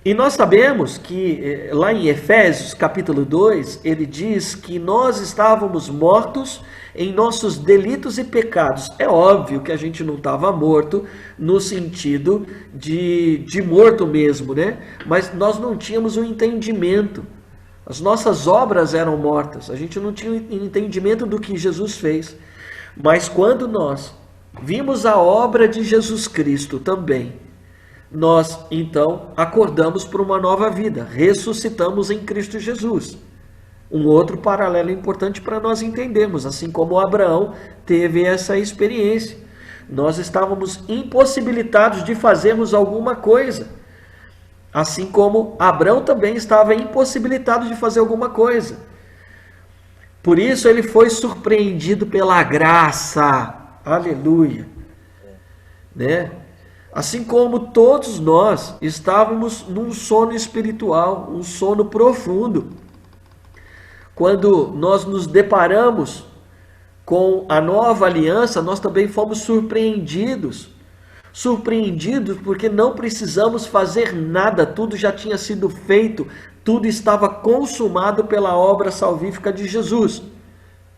E nós sabemos que lá em Efésios capítulo 2, ele diz que nós estávamos mortos em nossos delitos e pecados. É óbvio que a gente não estava morto no sentido de morto mesmo, né? Mas nós não tínhamos o entendimento. As nossas obras eram mortas. A gente não tinha o entendimento do que Jesus fez. Mas quando nós vimos a obra de Jesus Cristo também, nós, então, acordamos para uma nova vida, ressuscitamos em Cristo Jesus. Um outro paralelo importante para nós entendermos, assim como Abraão teve essa experiência. Nós estávamos impossibilitados de fazermos alguma coisa, assim como Abraão também estava impossibilitado de fazer alguma coisa. Por isso ele foi surpreendido pela graça. Aleluia. Né? Assim como todos nós estávamos num sono espiritual, um sono profundo. Quando nós nos deparamos com a nova aliança, nós também fomos surpreendidos. Surpreendidos porque não precisamos fazer nada, tudo já tinha sido feito, tudo estava consumado pela obra salvífica de Jesus.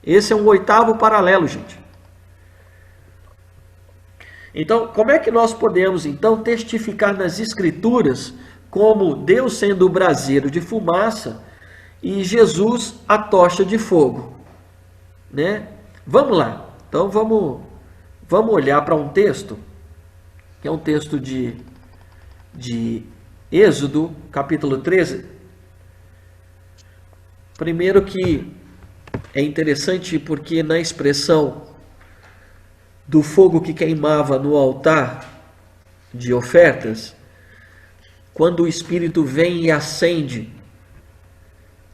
Esse é um oitavo paralelo, gente. Então, como é que nós podemos, então, testificar nas Escrituras como Deus sendo o braseiro de fumaça e Jesus a tocha de fogo? Né? Vamos lá. Então, vamos olhar para um texto, que é um texto de Êxodo, capítulo 13. Primeiro que é interessante porque na expressão do fogo que queimava no altar de ofertas, quando o Espírito vem e acende,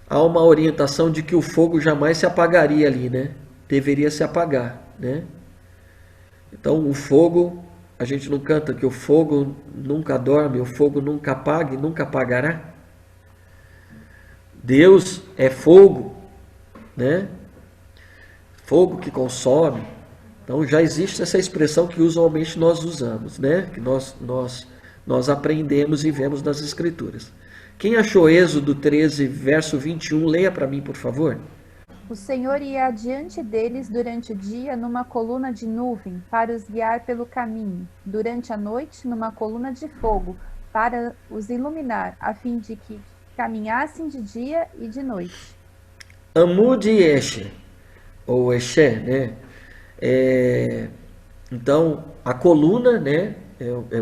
há uma orientação de que o fogo jamais se apagaria ali, né? Deveria se apagar, né? Então o fogo, a gente não canta que o fogo nunca dorme, o fogo nunca apaga e nunca apagará. Deus é fogo, né? Fogo que consome. Então já existe essa expressão que usualmente nós usamos, né? Que nós aprendemos e vemos nas Escrituras. Quem achou Êxodo 13, verso 21, leia para mim, por favor. O Senhor ia adiante deles durante o dia numa coluna de nuvem para os guiar pelo caminho, durante a noite numa coluna de fogo para os iluminar, a fim de que caminhassem de dia e de noite. Amud e Eshe, ou Eshe, né? Então, a coluna, né?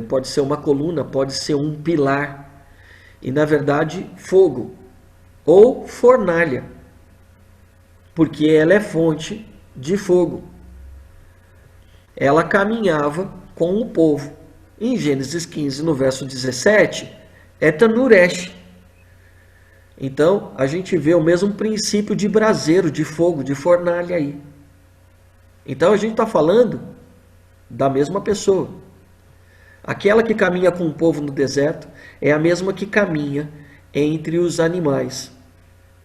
Pode ser uma coluna, pode ser um pilar. E, na verdade, fogo. Ou fornalha. Porque ela é fonte de fogo. Ela caminhava com o povo. Em Gênesis 15, no verso 17, é Tanuresh. Então, a gente vê o mesmo princípio de braseiro, de fogo, de fornalha aí. Então, a gente está falando da mesma pessoa. Aquela que caminha com o povo no deserto é a mesma que caminha entre os animais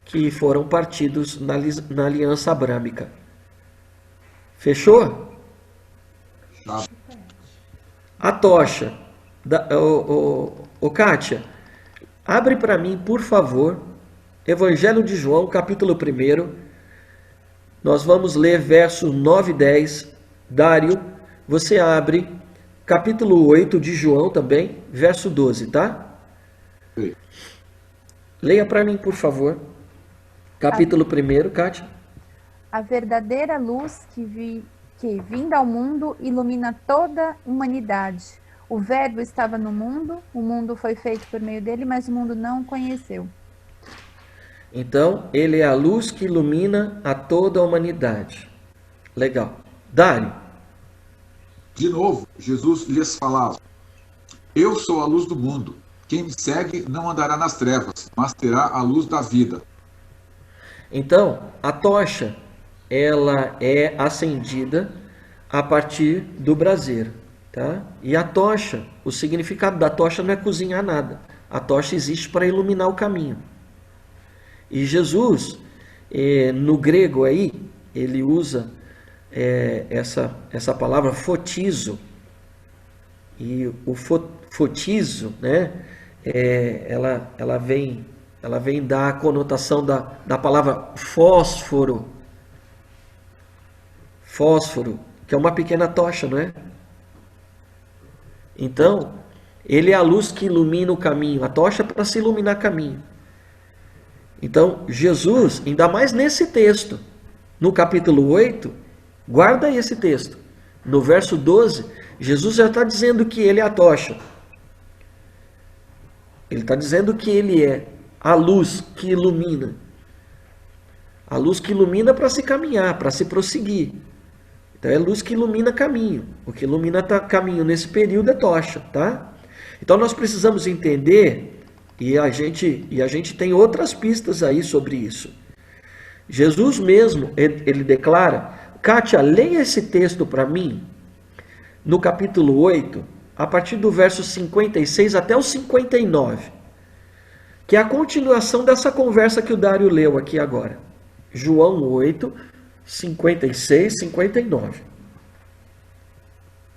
que foram partidos na aliança abrâmica. Fechou? A tocha. Kátia, abre para mim, por favor, Evangelho de João, capítulo 1. Nós vamos ler versos 9 e 10. Dário, você abre capítulo 8 de João também, verso 12, tá? Sim. Leia para mim, por favor. Capítulo 1, Kátia. A verdadeira luz que vinda ao mundo, ilumina toda a humanidade. O Verbo estava no mundo foi feito por meio dele, mas o mundo não o conheceu. Então, ele é a luz que ilumina a toda a humanidade. Legal. Dário. De novo, Jesus lhes falava: eu sou a luz do mundo. Quem me segue não andará nas trevas, mas terá a luz da vida. Então, a tocha, ela é acendida a partir do braseiro, tá? E a tocha, o significado da tocha não é cozinhar nada. A tocha existe para iluminar o caminho. E Jesus, no grego aí, ele usa essa palavra fotizo. E o fotizo, né? Ela vem dar a conotação da palavra fósforo. Fósforo, que é uma pequena tocha, não é? Então, ele é a luz que ilumina o caminho. A tocha é para se iluminar caminho. Então, Jesus, ainda mais nesse texto, no capítulo 8, guarda esse texto. No verso 12, Jesus já está dizendo que ele é a tocha. Ele está dizendo que ele é a luz que ilumina. A luz que ilumina para se caminhar, para se prosseguir. Então é luz que ilumina caminho. O que ilumina caminho nesse período é tocha, tá? Então nós precisamos entender, e a gente tem outras pistas aí sobre isso. Jesus mesmo, ele declara, Kátia, leia esse texto para mim, no capítulo 8, a partir do verso 56 até o 59, que é a continuação dessa conversa que o Dário leu aqui agora. João 8, 56, 59.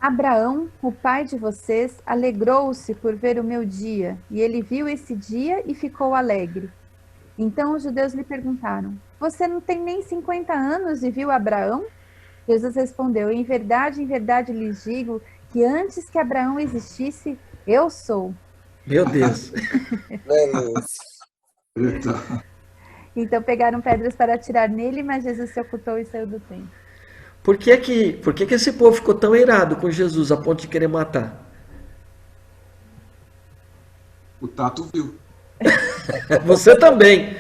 Abraão, o pai de vocês, alegrou-se por ver o meu dia, e ele viu esse dia e ficou alegre. Então os judeus lhe perguntaram: você não tem nem 50 anos e viu Abraão? Jesus respondeu: em verdade lhes digo que antes que Abraão existisse, eu sou. Meu Deus. Então pegaram pedras para atirar nele, mas Jesus se ocultou e saiu do templo. Por que esse povo ficou tão irado com Jesus a ponto de querer matar? O Tato viu. Você também.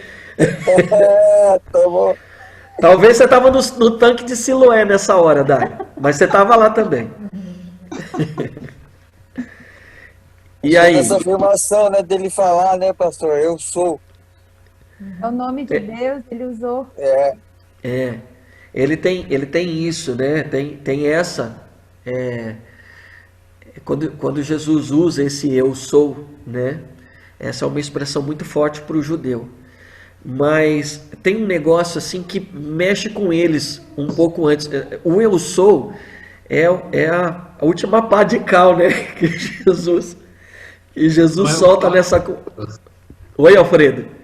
Talvez você estava no tanque de Siloé nessa hora, Dário. Mas você estava lá também. E aí? Essa afirmação, né, dele falar, né, pastor? Eu sou. É o nome de Deus, ele usou. Ele tem isso, né? Tem essa. Quando Jesus usa esse eu sou, né? Essa é uma expressão muito forte para o judeu. Mas tem um negócio assim que mexe com eles um pouco antes. O eu sou é a última pá de cal, né? Que Jesus solta nessa. Oi, Alfredo.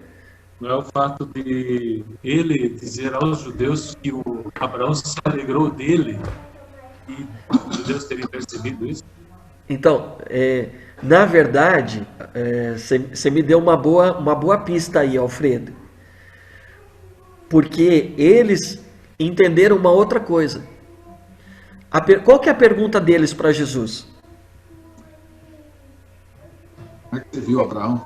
Não é o fato de ele dizer aos judeus que o Abraão se alegrou dele e os judeus terem percebido isso? Então, na verdade, você me deu uma boa pista aí, Alfredo. Porque eles entenderam uma outra coisa. Qual que é a pergunta deles para Jesus? Como é que você viu Abraão?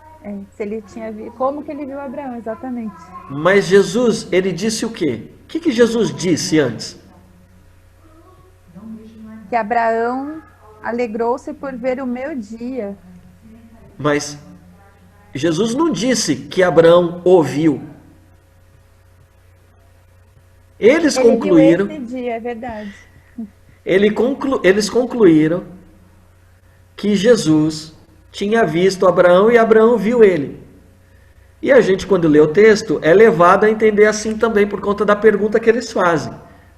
Se ele tinha visto, como que ele viu Abraão, exatamente. Mas Jesus, ele disse o quê? O que Jesus disse antes? Que Abraão alegrou-se por ver o meu dia. Mas Jesus não disse que Abraão ouviu. Eles concluíram. Viu esse dia, é verdade. Eles concluíram que Jesus tinha visto Abraão e Abraão viu ele. E a gente, quando lê o texto, é levado a entender assim também, por conta da pergunta que eles fazem.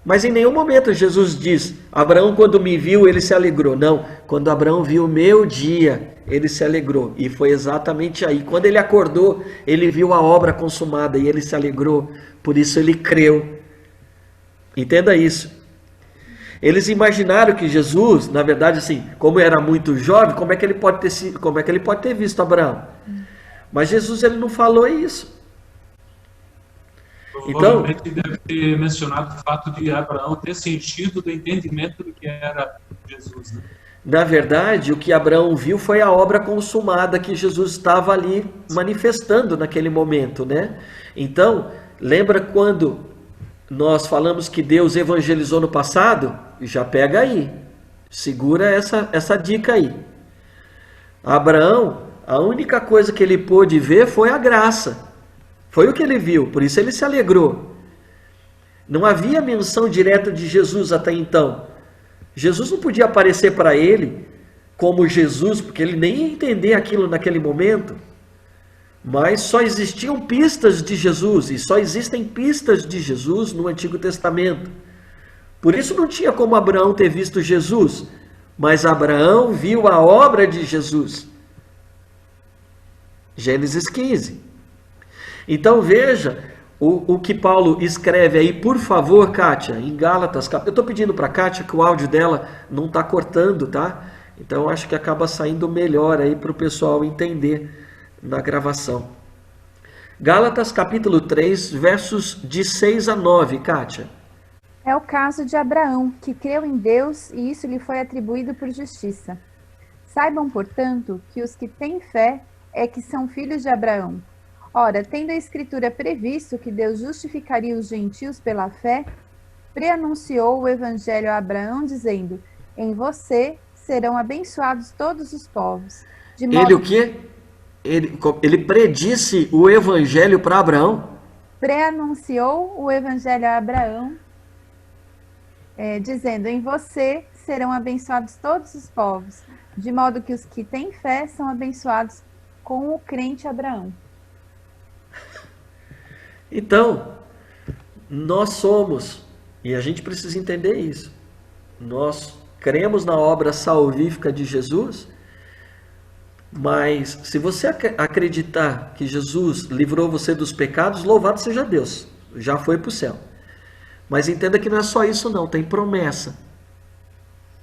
Mas em nenhum momento Jesus diz, Abraão quando me viu, ele se alegrou. Não, quando Abraão viu o meu dia, ele se alegrou. E foi exatamente aí. Quando ele acordou, ele viu a obra consumada e ele se alegrou. Por isso ele creu. Entenda isso. Eles imaginaram que Jesus, na verdade, assim, como era muito jovem, como é que ele pode ter visto Abraão? Mas Jesus, ele não falou isso. Então, provavelmente deve ter mencionado o fato de Abraão ter sentido do entendimento do que era Jesus, né? Na verdade, o que Abraão viu foi a obra consumada que Jesus estava ali manifestando naquele momento, né? Então, lembra quando nós falamos que Deus evangelizou no passado? Já pega aí, segura essa dica aí. Abraão, a única coisa que ele pôde ver foi a graça. Foi o que ele viu, por isso ele se alegrou. Não havia menção direta de Jesus até então. Jesus não podia aparecer para ele como Jesus, porque ele nem ia entender aquilo naquele momento. Mas só existiam pistas de Jesus, e só existem pistas de Jesus no Antigo Testamento. Por isso não tinha como Abraão ter visto Jesus, mas Abraão viu a obra de Jesus. Gênesis 15. Então veja o que Paulo escreve aí, por favor, Kátia, em Gálatas. Eu estou pedindo para a Kátia que o áudio dela não está cortando, tá? Então acho que acaba saindo melhor aí para o pessoal entender na gravação. Gálatas capítulo 3, versos de 6 a 9, Kátia. É o caso de Abraão, que creu em Deus e isso lhe foi atribuído por justiça. Saibam, portanto, que os que têm fé é que são filhos de Abraão. Ora, tendo a Escritura previsto que Deus justificaria os gentios pela fé, preanunciou o Evangelho a Abraão, dizendo, em você serão abençoados todos os povos. De modo Ele o quê? Ele predisse o Evangelho para Abraão? Preanunciou o Evangelho a Abraão, dizendo, em você serão abençoados todos os povos, de modo que os que têm fé são abençoados com o crente Abraão. Então, nós somos, e a gente precisa entender isso, nós cremos na obra salvífica de Jesus, mas se você acreditar que Jesus livrou você dos pecados, louvado seja Deus, já foi para o céu. Mas entenda que não é só isso não, tem promessa.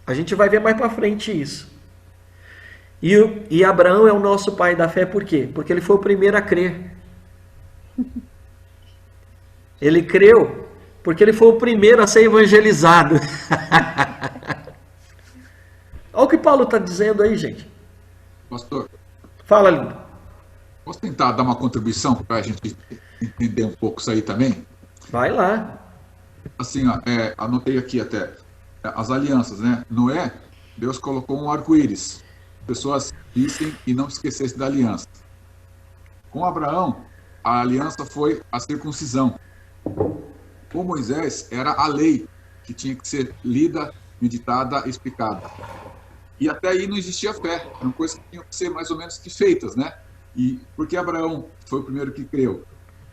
A gente vai ver mais para frente isso. E Abraão é o nosso pai da fé por quê? Porque ele foi o primeiro a crer. Ele creu porque ele foi o primeiro a ser evangelizado. Olha o que Paulo está dizendo aí, gente. Pastor, Fala, lindo. posso tentar dar uma contribuição para a gente entender um pouco isso aí também? Vai lá. Assim, ó, anotei aqui até as alianças, né? Noé, Deus colocou um arco-íris. Pessoas vissem e não esquecessem da aliança. Com Abraão, a aliança foi a circuncisão. Com Moisés, era a lei que tinha que ser lida, meditada, explicada. E até aí não existia fé, eram coisas que tinham que ser mais ou menos que feitas, né? E porque Abraão foi o primeiro que creu.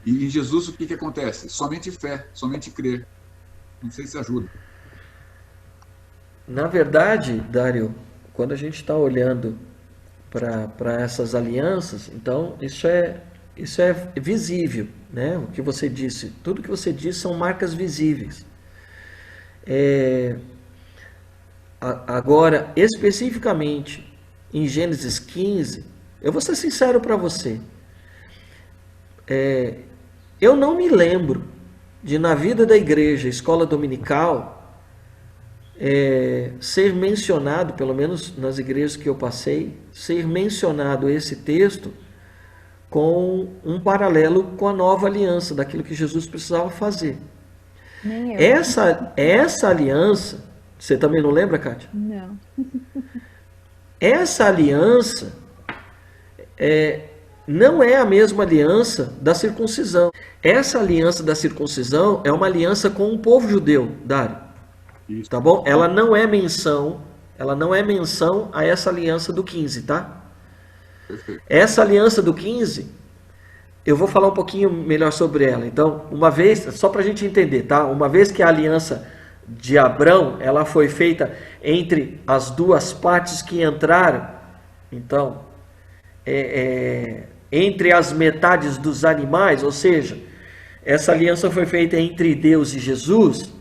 E em Jesus o que acontece? Somente fé, somente crer. Não sei se ajuda. Na verdade, Dário, quando a gente está olhando para essas alianças, então isso é visível, né? O que você disse, tudo que você disse são marcas visíveis. Agora, especificamente em Gênesis 15, eu vou ser sincero para você. Eu não me lembro de, na vida da igreja, escola dominical, ser mencionado, pelo menos nas igrejas que eu passei, ser mencionado esse texto com um paralelo com a nova aliança, daquilo que Jesus precisava fazer. Nem eu. Essa aliança, você também não lembra, Kátia? Não. Essa aliança não é a mesma aliança da circuncisão. Essa aliança da circuncisão é uma aliança com o povo judeu, Dário. Isso. Tá bom? Ela não é menção a essa aliança do 15, tá? Perfeito. Essa aliança do 15, eu vou falar um pouquinho melhor sobre ela. Então, uma vez, só para a gente entender, tá? Uma vez que a aliança de Abrão, ela foi feita entre as duas partes que entraram, então, entre as metades dos animais, ou seja, essa aliança foi feita entre Deus e Jesus.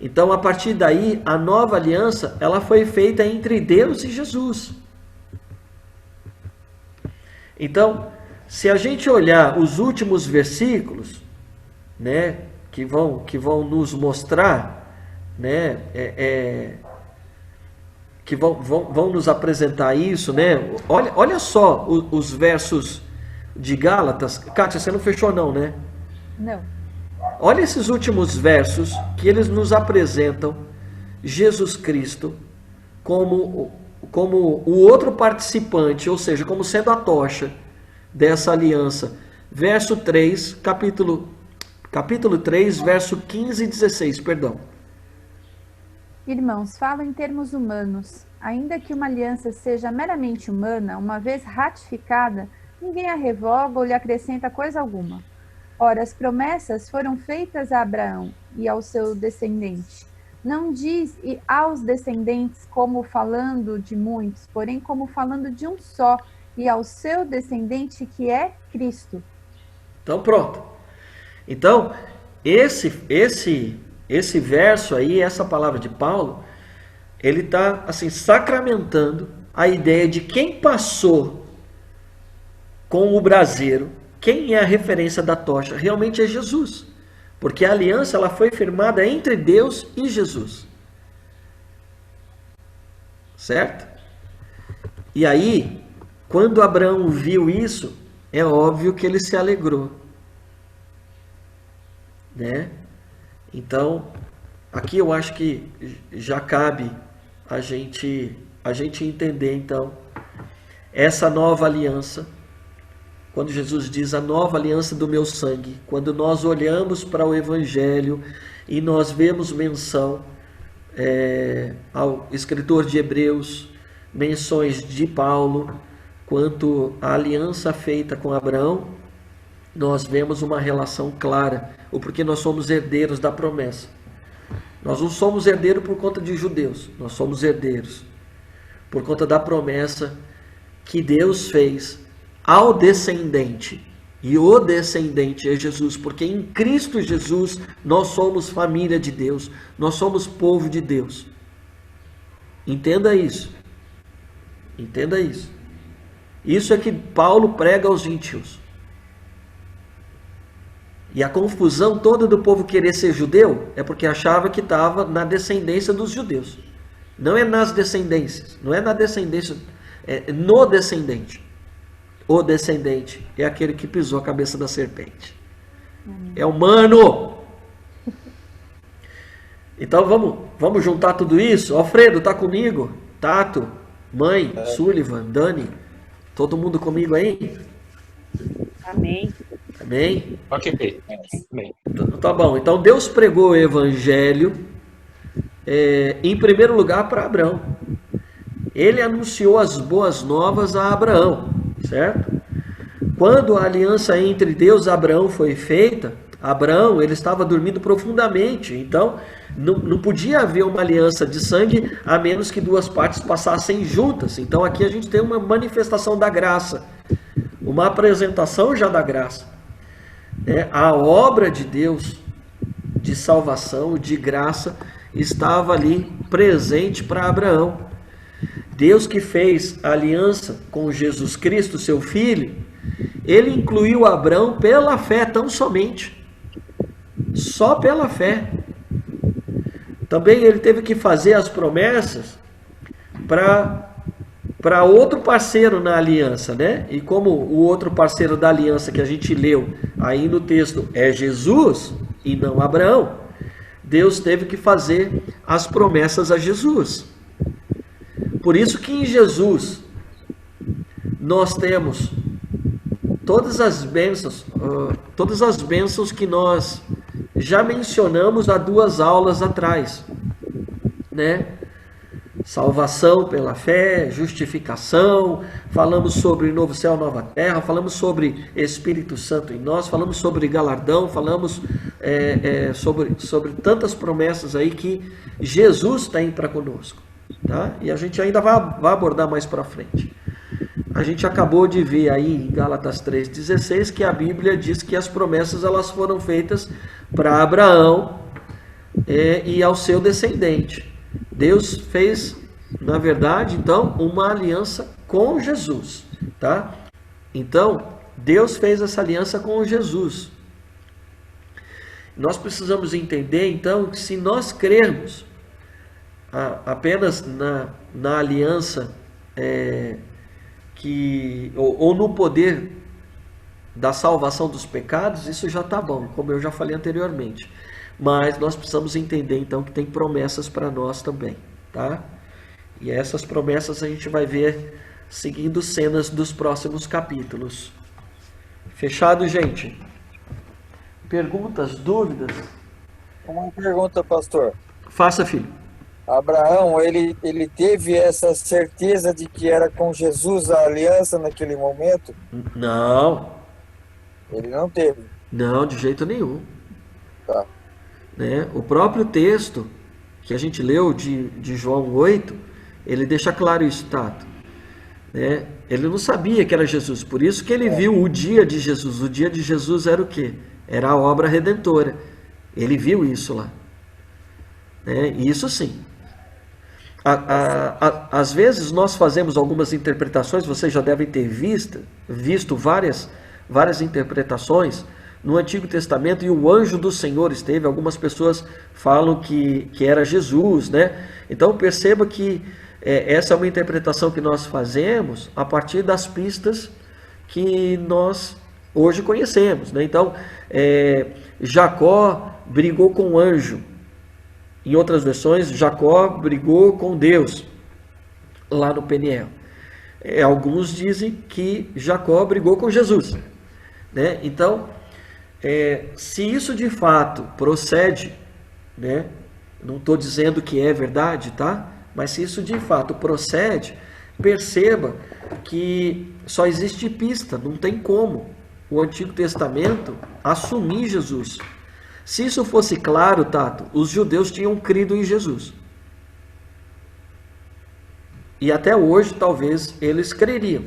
Então, a partir daí, a nova aliança, ela foi feita entre Deus e Jesus. Então, se a gente olhar os últimos versículos, né, que vão nos mostrar, né, que vão nos apresentar isso, né? Olha só os versos de Gálatas. Kátia, você não fechou não, né? Não. Olha esses últimos versos que eles nos apresentam Jesus Cristo como o outro participante, ou seja, como sendo a tocha dessa aliança. Verso 3, capítulo 3, verso 15 e 16, perdão. Irmãos, falo em termos humanos. Ainda que uma aliança seja meramente humana, uma vez ratificada, ninguém a revoga ou lhe acrescenta coisa alguma. Ora, as promessas foram feitas a Abraão e ao seu descendente. Não diz e aos descendentes como falando de muitos, porém como falando de um só, e ao seu descendente que é Cristo. Então pronto. Então, esse verso aí, essa palavra de Paulo, ele está assim sacramentando a ideia de quem passou com o braseiro, quem é a referência da tocha, realmente é Jesus. Porque a aliança ela foi firmada entre Deus e Jesus. Certo? E aí, quando Abraão viu isso, é óbvio que ele se alegrou. Né? Então, aqui eu acho que já cabe a gente entender, então, essa nova aliança. Quando Jesus diz a nova aliança do meu sangue, quando nós olhamos para o Evangelho e nós vemos menção ao escritor de Hebreus, menções de Paulo, quanto à aliança feita com Abraão, nós vemos uma relação clara, o porquê nós somos herdeiros da promessa. Nós não somos herdeiros por conta de judeus, nós somos herdeiros por conta da promessa que Deus fez ao descendente, e o descendente é Jesus, porque em Cristo Jesus nós somos família de Deus, nós somos povo de Deus. Entenda isso. Entenda isso. Isso é que Paulo prega aos gentios. E a confusão toda do povo querer ser judeu é porque achava que estava na descendência dos judeus. Não é nas descendências, não é na descendência, é no descendente. O descendente é aquele que pisou a cabeça da serpente. É humano. Então vamos juntar tudo isso. Alfredo, tá comigo? Tato, mãe, Sullivan, Dani, todo mundo comigo aí? Amém. Amém? Ok, amém. Tá bom. Então Deus pregou o evangelho em primeiro lugar para Abraão. Ele anunciou as boas novas a Abraão. Certo? Quando a aliança entre Deus e Abraão foi feita, Abraão ele estava dormindo profundamente, então não podia haver uma aliança de sangue a menos que duas partes passassem juntas. Então aqui a gente tem uma manifestação da graça, uma apresentação já da graça. A obra de Deus de salvação, de graça, estava ali presente para Abraão. Deus que fez a aliança com Jesus Cristo, seu filho, ele incluiu Abraão pela fé, tão somente. Só pela fé. Também ele teve que fazer as promessas para outro parceiro na aliança, né? E como o outro parceiro da aliança que a gente leu aí no texto é Jesus e não Abraão, Deus teve que fazer as promessas a Jesus. Por isso que em Jesus nós temos todas as bênçãos que nós já mencionamos há 2 aulas atrás, né? Salvação pela fé, justificação, falamos sobre novo céu, nova terra, falamos sobre Espírito Santo em nós, falamos sobre galardão, falamos sobre tantas promessas aí que Jesus tem para conosco, tá? E a gente ainda vai abordar mais para frente. A gente acabou de ver aí em Gálatas 3,16 que a Bíblia diz que as promessas elas foram feitas para Abraão e ao seu descendente. Deus fez, na verdade, então, uma aliança com Jesus, tá? Então, Deus fez essa aliança com Jesus. Nós precisamos entender, então, que se nós crermos apenas na aliança ou no poder da salvação dos pecados, isso já está bom, como eu já falei anteriormente. Mas nós precisamos entender, então, que tem promessas para nós também, tá? E essas promessas a gente vai ver seguindo cenas dos próximos capítulos. Fechado, gente? Perguntas, dúvidas? Uma pergunta, pastor. Faça, filho. Abraão, ele teve essa certeza de que era com Jesus a aliança naquele momento? Não. Ele não teve. Não, de jeito nenhum. Tá. Né? O próprio texto que a gente leu de João 8, ele deixa claro isso, Tato. Né? Ele não sabia que era Jesus, por isso que ele viu o dia de Jesus. O dia de Jesus era o quê? Era a obra redentora. Ele viu isso lá. Né? Isso sim. Às vezes nós fazemos algumas interpretações, vocês já devem ter visto várias interpretações no Antigo Testamento, e o anjo do Senhor esteve. Algumas pessoas falam que era Jesus, né? Então perceba que essa é uma interpretação que nós fazemos a partir das pistas que nós hoje conhecemos, né? Então, Jacó brigou com o anjo. Em outras versões, Jacó brigou com Deus, lá no Peniel. Alguns dizem que Jacó brigou com Jesus, né? Então, se isso de fato procede, né? Não estou dizendo que é verdade, tá? Mas se isso de fato procede, perceba que só existe pista, não tem como o Antigo Testamento assumir Jesus. Se isso fosse claro, Tato, os judeus tinham crido em Jesus. E até hoje, talvez, eles creriam.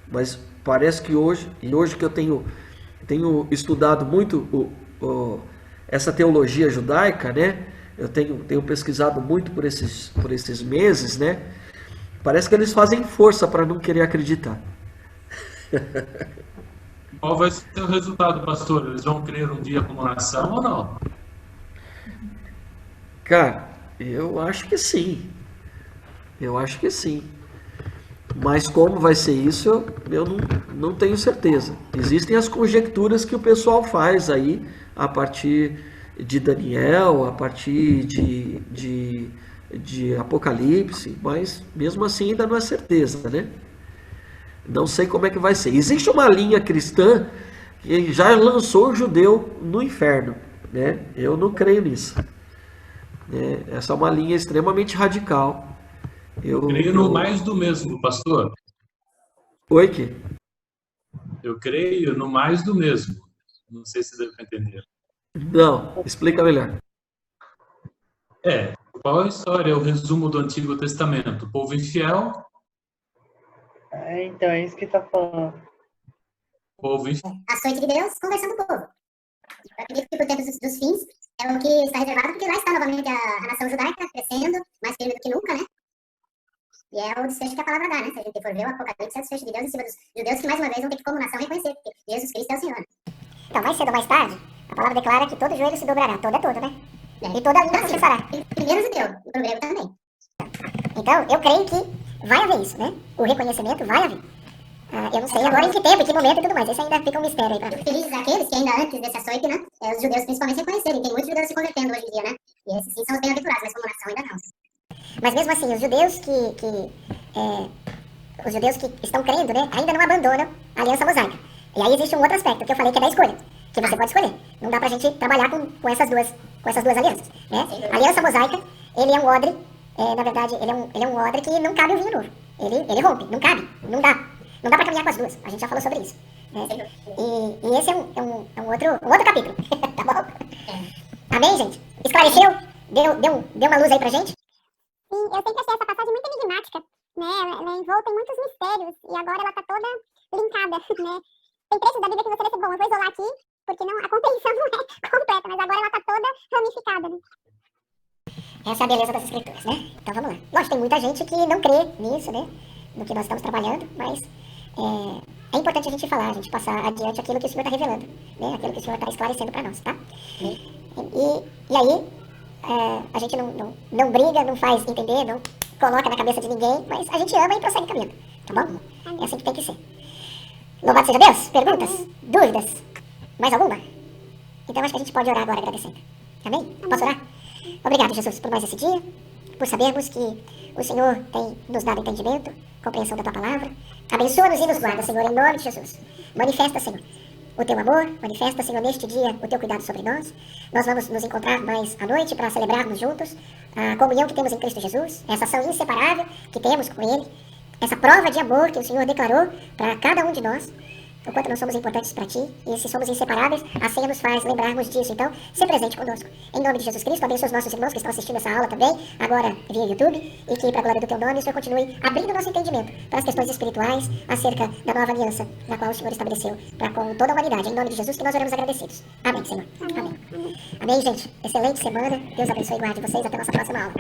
Mas parece que hoje que eu tenho estudado muito essa teologia judaica, né? Eu tenho pesquisado muito por esses meses, né? Parece que eles fazem força para não querer acreditar. Qual vai ser o resultado, pastor? Eles vão crer um dia como nação ou não? Cara, eu acho que sim. Eu acho que sim. Mas como vai ser isso, eu não tenho certeza. Existem as conjecturas que o pessoal faz aí, a partir de Daniel, a partir de Apocalipse, mas mesmo assim ainda não é certeza, né? Não sei como é que vai ser. Existe uma linha cristã que já lançou o judeu no inferno, né? Eu não creio nisso. Essa é uma linha extremamente radical. Eu creio no mais do mesmo, pastor. Oi, que? Eu creio no mais do mesmo. Não sei se deu para entender. Não, explica melhor. Qual a história? O resumo do Antigo Testamento. O povo infiel. Então, é isso que está falando. Povo infiel. Açoite de Deus conversando com o povo. Eu acredito que por tempo dos fins, é o que está reservado, porque lá está novamente a nação judaica crescendo, mais firme do que nunca, né? E é o desfecho que a palavra dá, né? Se a gente for ver o Apocalipse, é o desfecho de Deus em cima dos judeus que mais uma vez vão ter que, como nação, reconhecer que Jesus Cristo é o Senhor. Então, mais cedo ou mais tarde, a palavra declara que todo joelho se dobrará, todo é todo, né? E toda língua confessará. Primeiro judeu, e pro grego também. Então, eu creio que vai haver isso, né? O reconhecimento vai haver. Eu não sei agora em que tempo, em que momento e tudo mais. Esse ainda fica um mistério aí pra mim. Felizes aqueles que ainda antes desse açoite, né? Os judeus principalmente reconhecerem. Tem muitos judeus se convertendo hoje em dia, né? E esses sim são os bem-aventurados, mas como nação ainda não. Mas mesmo assim, os judeus que estão crendo, né? Ainda não abandonam a aliança mosaica. E aí existe um outro aspecto que eu falei que é da escolha. Que você pode escolher. Não dá pra gente trabalhar com essas duas alianças, né? A aliança mosaica, ele é um odre, na verdade, ele é um odre que não cabe o vinho novo. Ele rompe, não cabe, não dá. Não dá pra caminhar com as duas, a gente já falou sobre isso. Né? E esse é um outro capítulo, tá bom? Amém, gente? Esclareceu? Deu uma luz aí pra gente? Sim, eu sempre achei essa passagem muito enigmática, né? Ela é envolta em muitos mistérios e agora ela tá toda linkada, né? Tem trechos da Bíblia que você lê, bom, eu vou isolar aqui, porque a compreensão não é completa, mas agora ela tá toda ramificada, né? Essa é a beleza das escrituras, né? Então vamos lá. Lógico, tem muita gente que não crê nisso, né? No que nós estamos trabalhando, mas é importante a gente falar, a gente passar adiante aquilo que o Senhor está revelando, né? Aquilo que o Senhor está esclarecendo para nós, tá? E aí, a gente não briga, não faz entender, não coloca na cabeça de ninguém, mas a gente ama e prossegue caminhando, tá bom? É assim que tem que ser. Louvado seja Deus! Perguntas? Dúvidas? Mais alguma? Então acho que a gente pode orar agora agradecendo. Amém? Posso orar? Obrigado, Jesus, por mais esse dia, por sabermos que o Senhor tem nos dado entendimento, compreensão da Tua palavra. Abençoa-nos e nos guarda, Senhor, em nome de Jesus. Manifesta, Senhor, o Teu amor, manifesta, Senhor, neste dia o Teu cuidado sobre nós. Nós vamos nos encontrar mais à noite para celebrarmos juntos a comunhão que temos em Cristo Jesus, essa ação inseparável que temos com Ele, essa prova de amor que o Senhor declarou para cada um de nós, o quanto nós somos importantes para Ti, e se somos inseparáveis, a ceia nos faz lembrarmos disso. Então, se presente conosco. Em nome de Jesus Cristo, abençoe os nossos irmãos que estão assistindo essa aula também, agora via YouTube, e que, para a glória do Teu nome, o Senhor continue abrindo nosso entendimento para as questões espirituais acerca da nova aliança, na qual o Senhor estabeleceu para com toda a humanidade. Em nome de Jesus, que nós oramos agradecidos. Amém, Senhor. Amém. Amém, gente. Excelente semana. Deus abençoe e guarde vocês. Até a nossa próxima aula, tá?